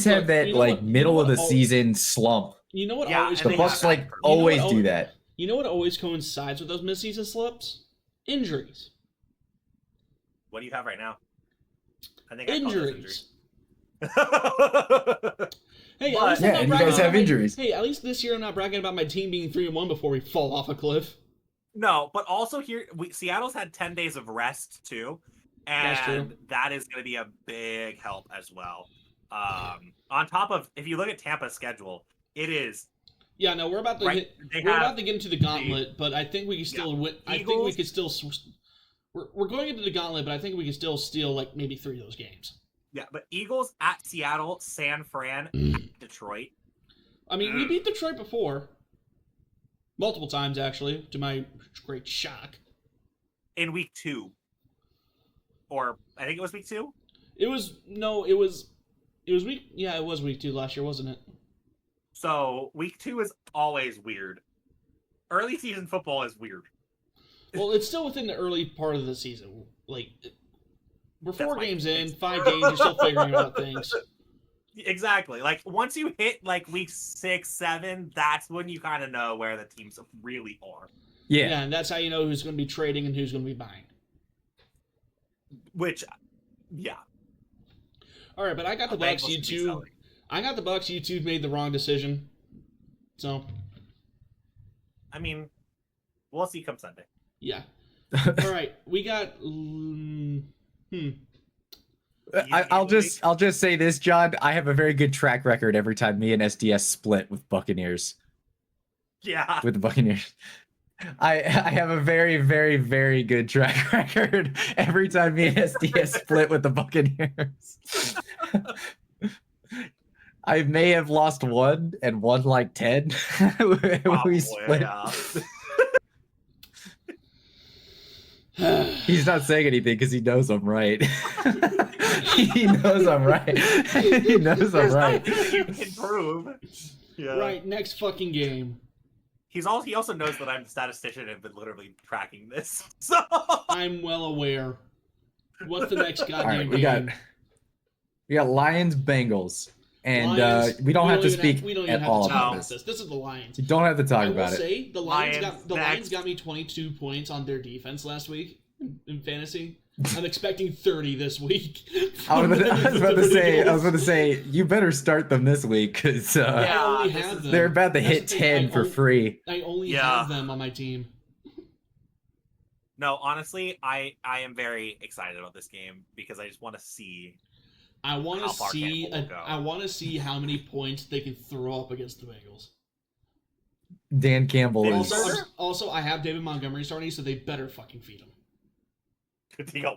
have that middle of the season slump. You know what? The Bucks always do that. You know what always coincides with those mid-season slips? Injuries. What do you have right now? I think injuries. Hey, and you guys have injuries. Hey, at least this year I'm not bragging about my team being 3-1 before we fall off a cliff. No, but also here, Seattle's had 10 days of rest too, and that is going to be a big help as well. On top of, if you look at Tampa's schedule, it is. Yeah, no, we're about to get into the gauntlet, but I think we can still win. I think we could still. We're going into the gauntlet, but I think we can still steal like maybe 3 of those games. Yeah, but Eagles at Seattle, San Fran, at Detroit. I mean, we beat Detroit before. Multiple times, actually, to my great shock. In week 2. Or, I think it was week 2? It was week 2 last year, wasn't it? So, week 2 is always weird. Early season football is weird. Well, it's still within the early part of the season. Like, we're 4 games in, 5 games, you're still figuring out things. Exactly. Like, once you hit, like, week 6, 7, that's when you kind of know where the teams really are. Yeah, and that's how you know who's going to be trading and who's going to be buying. Which, yeah. All right, but I got the Bucks. You two, I got the Bucks. You two made the wrong decision. So, I mean, we'll see come Sunday. Yeah. All right, we got. I'll just say this, John. I have a very good track record every time me and SDS split with Buccaneers. Yeah. With the Buccaneers. I have a very, very, very good track record every time me and SDS split with the Buccaneers. I may have lost one and won like 10 when we split. Yeah. He's not saying anything because he knows I'm right. He knows I'm right. He knows I'm right. You can prove. Yeah. Right, next fucking game. He also knows that I'm a statistician and have been literally tracking this. So I'm well aware. What's the next goddamn game? We got Lions Bengals. And Lions, we don't have to speak at all about this. This is the Lions. You don't have to talk about it. I will say the Lions got me 22 points on their defense last week in fantasy. I'm expecting 30 this week. I was about to say, you better start them this week because they're about to hit 10 for free. I only have them on my team. No, honestly, I am very excited about this game because I just want to see. I want to see how many points they can throw up against the Bengals. Dan Campbell is also. I have David Montgomery starting, so they better fucking feed him.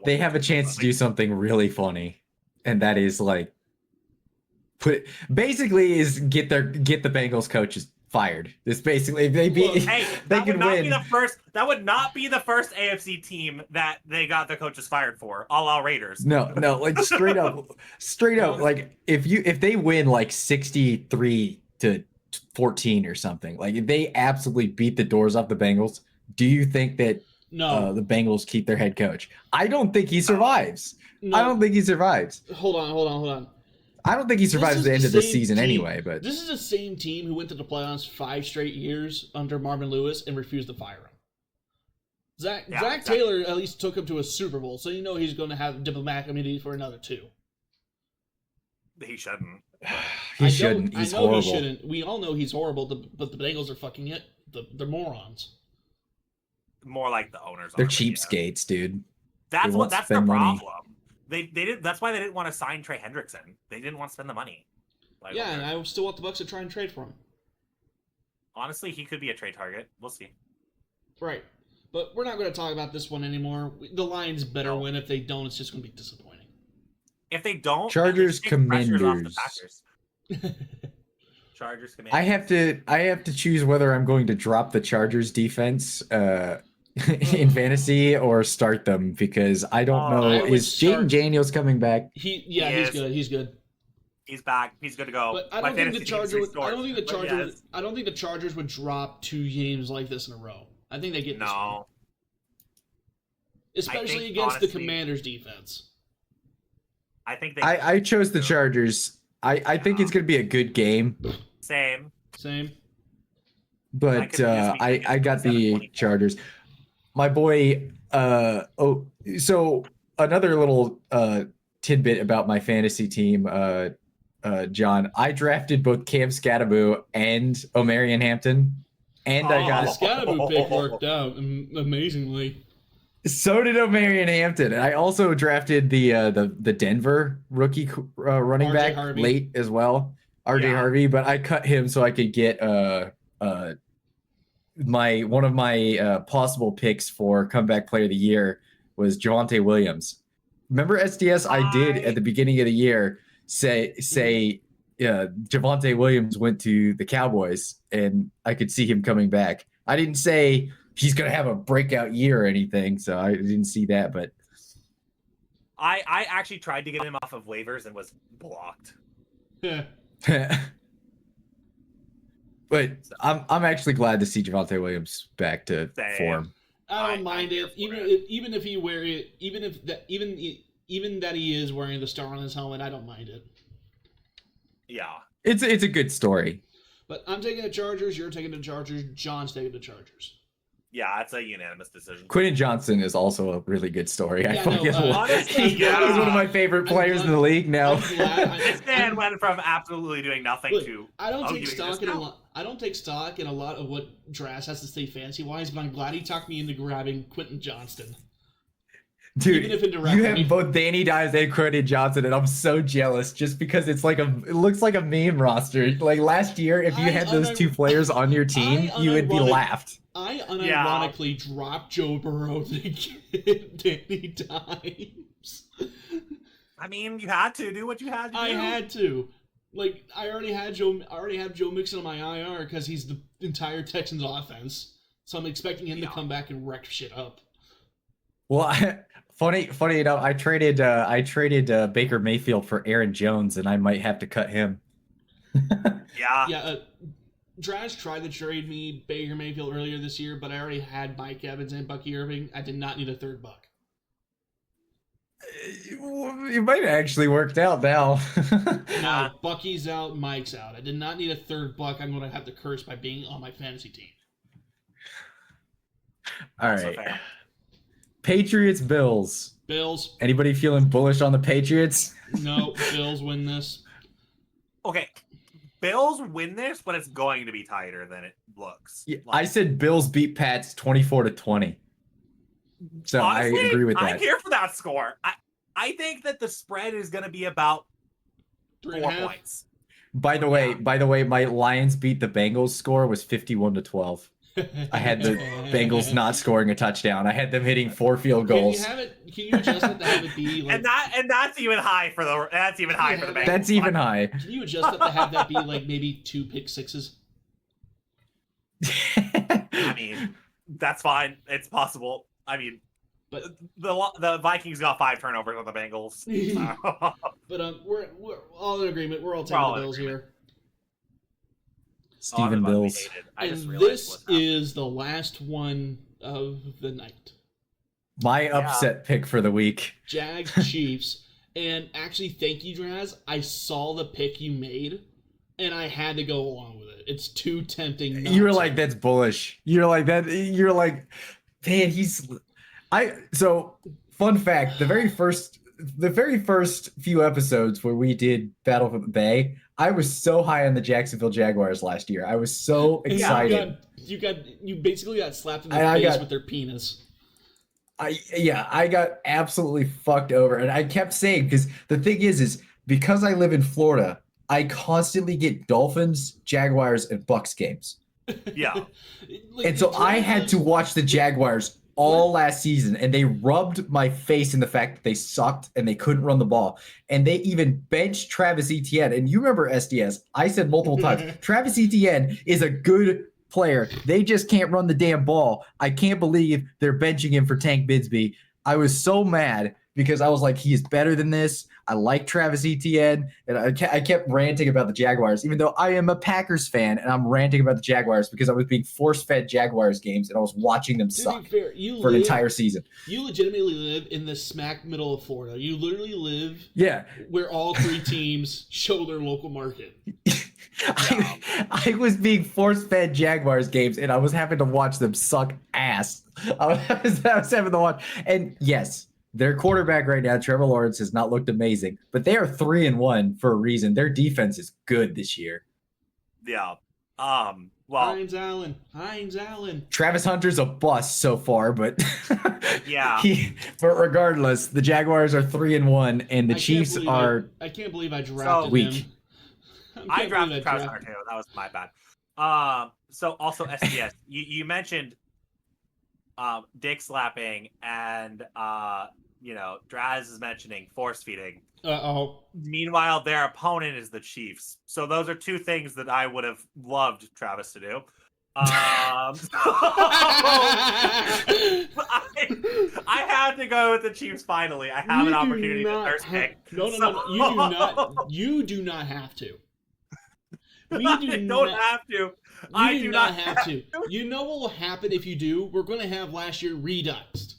They have a chance to do something really funny, and that is like get the Bengals coaches fired. This basically they could win. That would not be the first AFC team that they got their coaches fired for. A la Raiders. No, like straight up, like if they win like 63-14 or something, like if they absolutely beat the doors off the Bengals, do you think that the Bengals keep their head coach? I don't think he survives. No. I don't think he survives. Hold on. I don't think he survives the end of the season anyway. But this is the same team who went to the playoffs 5 straight years under Marvin Lewis and refused to fire him. Zach Taylor at least took him to a Super Bowl, so you know he's going to have diplomatic immunity for another 2. He shouldn't. He's horrible. He shouldn't. We all know he's horrible, but the Bengals are fucking it. They're morons. More like the owners. They're cheapskates, dude. That's the problem. They didn't. That's why they didn't want to sign Trey Hendrickson. They didn't want to spend the money. And I still want the Bucs to try and trade for him. Honestly, he could be a trade target. We'll see. Right, but we're not going to talk about this one anymore. The Lions better win. If they don't, it's just going to be disappointing. If they don't, Chargers Commanders. Chargers Commanders. I have to choose whether I'm going to drop the Chargers defense in fantasy or start them because I don't know. Is Jaden Daniels coming back? He's good. He's good. He's back. He's good to go. But I don't think the Chargers would drop 2 games like this in a row. I think they get this one. Especially against the Commanders defense. I chose the Chargers. I think it's going to be a good game. Same. But I got the Chargers. My boy, so another little tidbit about my fantasy team, John. I drafted both Cam Scatterbo and Omarion Hampton, and I got Scatterbo pick worked out amazingly. So did Omarion Hampton, and I also drafted the Denver rookie running back late as well, RJ Harvey. But I cut him so I could get one of my possible picks for comeback player of the year was Javonte Williams. Remember SDS? I did at the beginning of the year say Javonte Williams went to the Cowboys, and I could see him coming back. I didn't say he's going to have a breakout year or anything, so I didn't see that. But I actually tried to get him off of waivers and was blocked. But I'm actually glad to see Javonte Williams back to form. I don't mind it, even if he wear it, even that he is wearing the star on his helmet. I don't mind it. Yeah, it's a good story. But I'm taking the Chargers. You're taking the Chargers. John's taking the Chargers. Yeah, it's a unanimous decision. Quentin Johnson is also a really good story. I Yeah, fucking no, love- honestly, he's yeah. one of my favorite players in the league now. I'm glad. This man went from absolutely doing nothing Look, to. I don't take doing stock this in a now. lot. I don't take stock in a lot of what Dras has to say fancy wise, but I'm glad he talked me into grabbing Quentin Johnston. Dude, Even if indirectly. you have both Danny Dimes and Quentin Johnson, and I'm so jealous just because it looks like a meme roster. Like last year, if you had those two players on your team, you would be laughed. I unironically dropped Joe Burrow to get Danny Dimes. I mean, you had to do what you had to do. I had to. Like, I already have Joe Mixon on my IR because he's the entire Texans offense. So I'm expecting him to come back and wreck shit up. Well, funny enough, I traded Baker Mayfield for Aaron Jones, and I might have to cut him. Yeah. Draz tried to trade me Baker Mayfield earlier this year, but I already had Mike Evans and Bucky Irving. I did not need a third buck. It might have actually worked out now. No, Bucky's out, Mike's out. I did not need a third buck. I'm going to have to curse by being on my fantasy team. All right. Patriots, Bills. Bills. Anybody feeling bullish on the Patriots? No, Bills win this. Okay. Bills win this, but it's going to be tighter than it looks. Yeah, I said Bills beat Pats 24-20. So honestly, I agree with that. I'm here for that score. I think that the spread is going to be about 4 points. By the way, my Lions beat the Bengals score was 51-12. I had the Bengals not scoring a touchdown. I had them hitting 4 field goals. Can you adjust it to have it be like? And that's even high for the Bengals. That's even high. Can you adjust it to have that be like maybe 2 pick sixes? I mean, that's fine. It's possible. I mean, but the Vikings got 5 turnovers on the Bengals. But we're all in agreement. We're all taking the Bills here. Steven Bills. And this is the last one of the night. My upset pick for the week. Jags Chiefs. And actually, thank you, Draz. I saw the pick you made, and I had to go along with it. It's too tempting. You were like, that's bullish. You're like, man, so fun fact, the very first few episodes where we did Battle for the Bay, I was so high on the Jacksonville Jaguars last year. I was so excited. You basically got slapped in the face with their penis. I got absolutely fucked over. And I kept saying, because the thing is because I live in Florida, I constantly get Dolphins, Jaguars, and Bucks games. Yeah. And so I had to watch the Jaguars all last season, and they rubbed my face in the fact that they sucked and they couldn't run the ball. And they even benched Travis Etienne. And you remember SDS, I said multiple times, Travis Etienne is a good player. They just can't run the damn ball. I can't believe they're benching him for Tank Bigsby. I was so mad because I was like, he is better than this. I like Travis Etienne, and I kept ranting about the Jaguars, even though I am a Packers fan, and I'm ranting about the Jaguars because I was being force-fed Jaguars games, and I was watching them suck for an entire season. You legitimately live in the smack middle of Florida. You literally live where all 3 teams show their local market. I was being force-fed Jaguars games, and I was having to watch them suck ass. I was having to watch, and yes, their quarterback right now, Trevor Lawrence, has not looked amazing, but they are 3-1 for a reason. Their defense is good this year. Yeah. Well, Hines Allen. Travis Hunter's a bust so far, but yeah. But regardless, the Jaguars are 3-1, and the Chiefs are. I can't believe I drafted him. I drafted Travis Hunter too. That was my bad. So also SDS, you mentioned dick slapping and Draz is mentioning force feeding. Meanwhile, their opponent is the Chiefs. So those are 2 things that I would have loved Travis to do. I had to go with the Chiefs finally. I have an opportunity to first pick. No. You do not have to. I don't have to. I do not have to. You know what will happen if you do? We're going to have last year redux.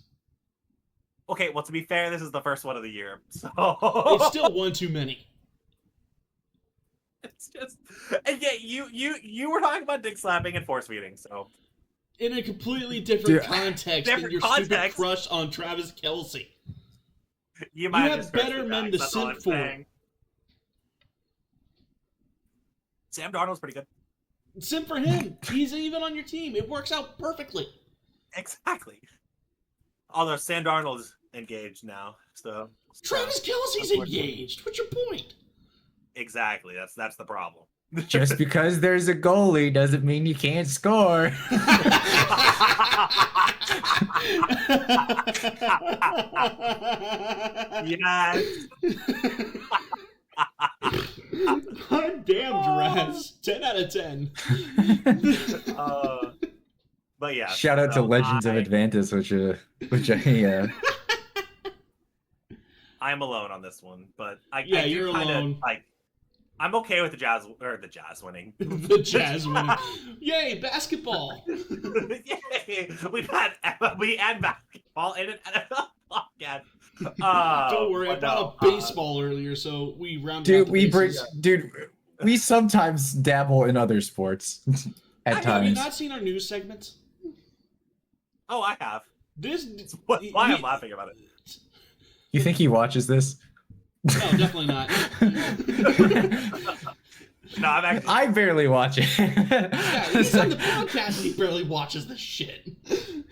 Okay, well, to be fair, this is the first one of the year, so it's still one too many. It's just, and yeah, you were talking about dick slapping and force feeding, so in a completely different Dude, context than your stupid crush on Travis Kelce. You have better men to simp for. Saying. Sam Darnold's pretty good. Simp for him. He's even on your team. It works out perfectly. Exactly. Although Sam Darnold's engaged now, so Travis Kelce's engaged. What's your point? Exactly. That's the problem. Just because there's a goalie doesn't mean you can't score. Yes. God damn, Draz. 10 out of 10. But yeah. Shout out to Legends of Atlantis, which I'm alone on this one, but you're alone. I'm okay with the Jazz winning. The Jazz winning. Yay, basketball. Yay. We had basketball in an NFL podcast. Don't worry, I brought a baseball earlier, so we rounded out the bases. We sometimes dabble in other sports at times. Have you not seen our news segments? Oh, I have. Why I'm laughing about it. You think he watches this? No, definitely not. No, I'm actually. I barely watch it. Yeah, he's on the podcast and he barely watches the shit.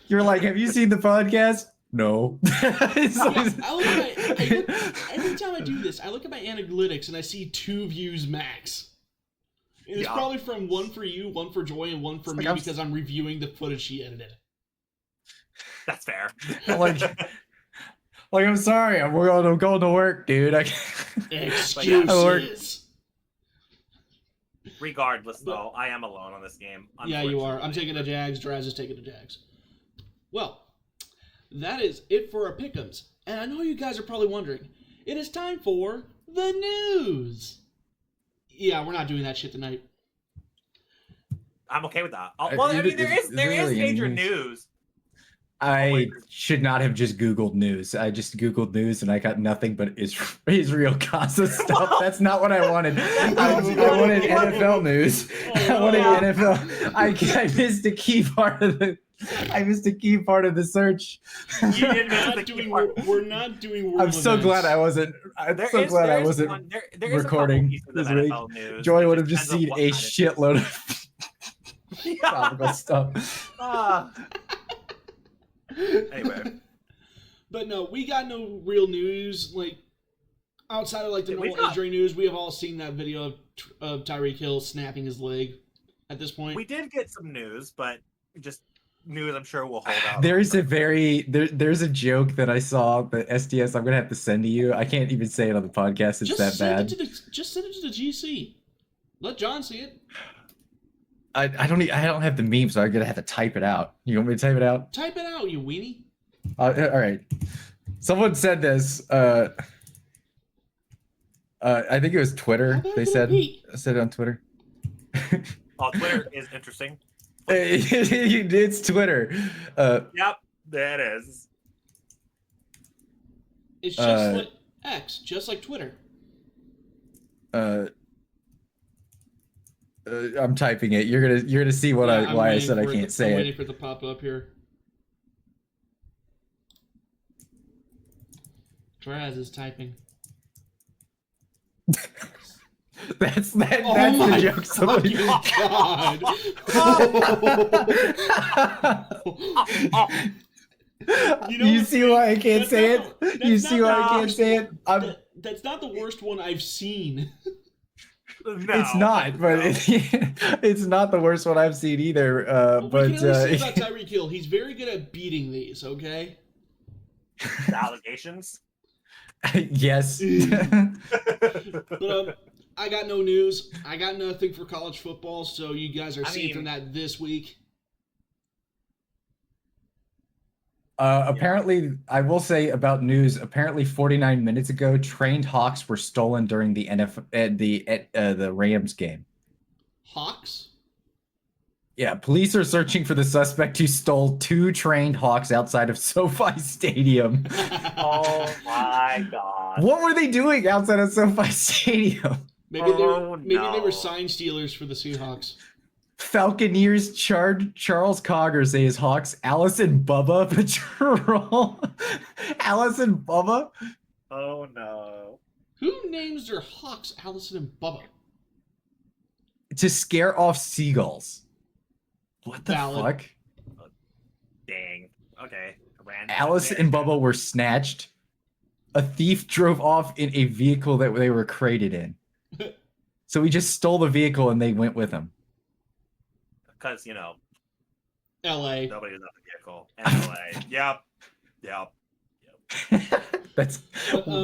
You're like, have you seen the podcast? No. Every time I do this, I look at my analytics and I see 2 views max. And it's probably from one for you, one for Joy, and one for me because I'm reviewing the footage she edited. That's fair. Like, I'm sorry, I'm going to work, dude. Excuses. Regardless, though, I am alone on this game. Yeah, you are. I'm taking the Jags. Draz is taking the Jags. Well, that is it for our pick'ems. And I know you guys are probably wondering, it is time for the news. Yeah, we're not doing that shit tonight. I'm okay with that. Well, I mean, there is major news. I should not have just Googled news. I just Googled news and I got nothing but Israel Gaza stuff. That's not what I wanted. I wanted NFL news. I wanted NFL. I missed a key part of the. I missed a key part of the search. We're not doing. I'm so glad I wasn't. I'm so glad I wasn't recording this week. Joy would have just seen a shitload of topical stuff. Anyway, but no, we got no real news. Like outside of like the normal injury news, we have all seen that video of Tyreek Hill snapping his leg. At this point, we did get some news, but just news I'm sure will hold out. There's a joke that I saw that SDS I'm gonna have to send to you. I can't even say it on the podcast. It's that bad. Just send it to the GC. Let John see it. I don't have the meme, so I'm gonna have to type it out. You want me to type it out? Type it out, you weenie. All right. Someone said this. I think it was Twitter. They said it on Twitter. Twitter is interesting. It's Twitter. Yep, that is. It's just like X, just like Twitter. I'm typing it. You're gonna see why I said I can't say it. I'm waiting for it to pop up here. Draz is typing. That's the joke. Somebody... God. You see why I can't say it? You see why I can't say it? That's not the worst one I've seen. No, it's not, but it's not the worst one I've seen either. But we can only say about Tyreek Hill, he's very good at beating these. Okay. The allegations. Yes. But I got no news. I got nothing for college football, so you guys are safe from that this week. Apparently, I will say about news. Apparently, 49 minutes ago, trained hawks were stolen during the the Rams game. Hawks? Yeah, police are searching for the suspect who stole 2 trained hawks outside of SoFi Stadium. Oh my god! What were they doing outside of SoFi Stadium? Maybe they were sign stealers for the Seahawks. Falconeers Charles Cogger says Hawks Alice and Bubba patrol. Alice and Bubba. Oh no. Who names their hawks Allison and Bubba? To scare off seagulls. What the Valid. fuck? Dang. Okay. Alice and Bubba were snatched. A thief drove off in a vehicle that they were crated in. So he just stole the vehicle and they went with him. Because, you know, L.A. nobody's on the vehicle. And LA. Yep.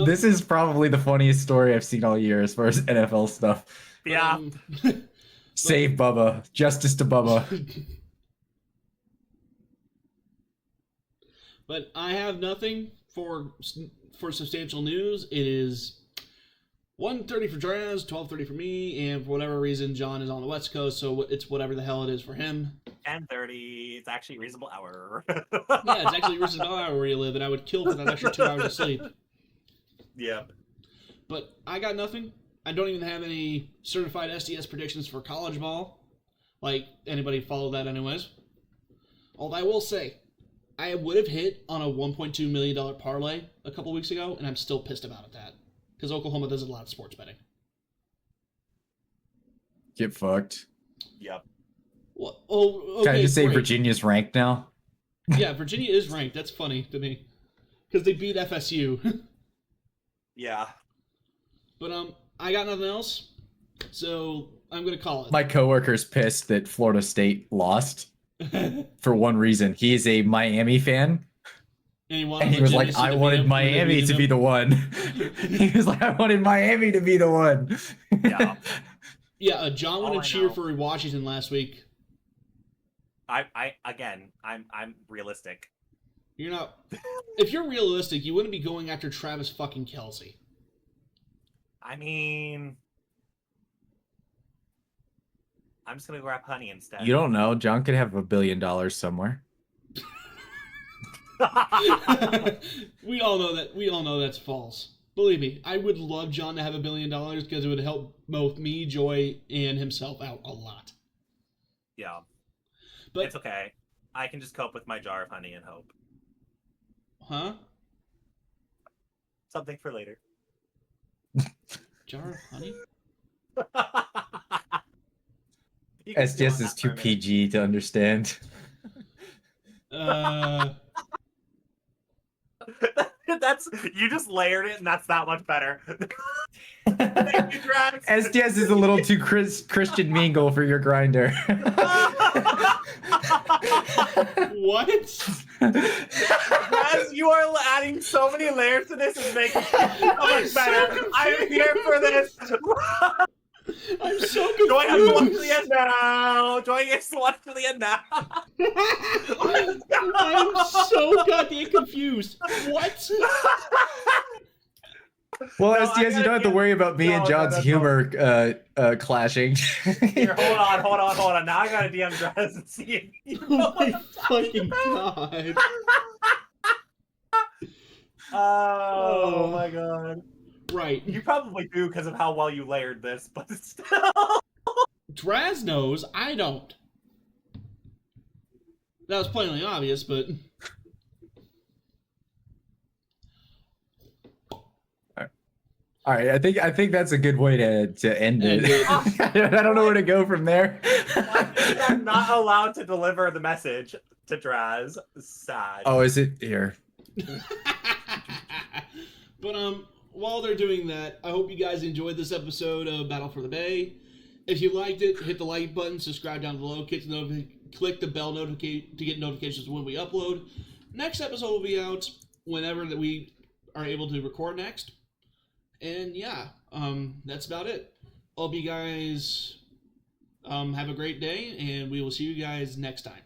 This is probably the funniest story I've seen all year as far as NFL stuff. Yeah. Save Bubba. Justice to Bubba. But I have nothing for substantial news. It is 1:30 for Draz, 12:30 for me, and for whatever reason, John is on the West Coast, so it's whatever the hell it is for him. 10:30. It's actually a reasonable hour. Yeah, it's actually a reasonable hour where you live, and I would kill for that extra 2 hours of sleep. Yep. But I got nothing. I don't even have any certified SDS predictions for college ball. Like, anybody follow that anyways. Although I will say, I would have hit on a $1.2 million parlay a couple weeks ago, and I'm still pissed about that. Because Oklahoma does a lot of sports betting. Get fucked. Yep. Well, oh, okay, Can I just say great. Virginia's ranked now? Yeah, Virginia is ranked. That's funny to me. Because they beat FSU. Yeah. But I got nothing else. So I'm going to call it. My coworker's pissed that Florida State lost for one reason. He is a Miami fan. And he was like, I wanted Miami to be the one. He was like, I wanted Miami to be the one. Yeah. Yeah, John went to cheer for Washington last week. I'm realistic. You're not. If you're realistic, you wouldn't be going after Travis fucking Kelce. I mean, I'm just gonna grab Honey instead. You don't know. John could have $1 billion somewhere. We all know that. We all know that's false. Believe me, I would love John to have $1 billion because it would help both me, Joy, and himself out a lot. Yeah, but it's okay. I can just cope with my jar of honey and hope. Huh? Something for later. Jar of honey? SDS is too PG to understand. That's you just layered it, and that's that much better. Thank you, Drax. SDS is a little too Christian Mingle for your grinder. What? Drax, you are adding so many layers to this and making it so much better. I'm here for this. I'm so confused. Joy has to watch to the end now. Joy has to watch to the end now. I'm so goddamn confused. What? Well, no, SDS, you don't have to worry about me and John's humor clashing. Here, hold on. Now I gotta DM Drez and see if oh my fucking god. Oh my god. Right. You probably do because of how well you layered this, but still. Draz knows, I don't. That was plainly obvious, but... All right, I think that's a good way to end it. I don't know where to go from there. I'm not allowed to deliver the message to Draz. Sad. Oh, is it here? But while they're doing that, I hope you guys enjoyed this episode of Battle for the Bay. If you liked it, hit the like button, subscribe down below, click the bell to get notifications when we upload. Next episode will be out whenever that we are able to record next. And yeah, that's about it. Hope you guys have a great day, and we will see you guys next time.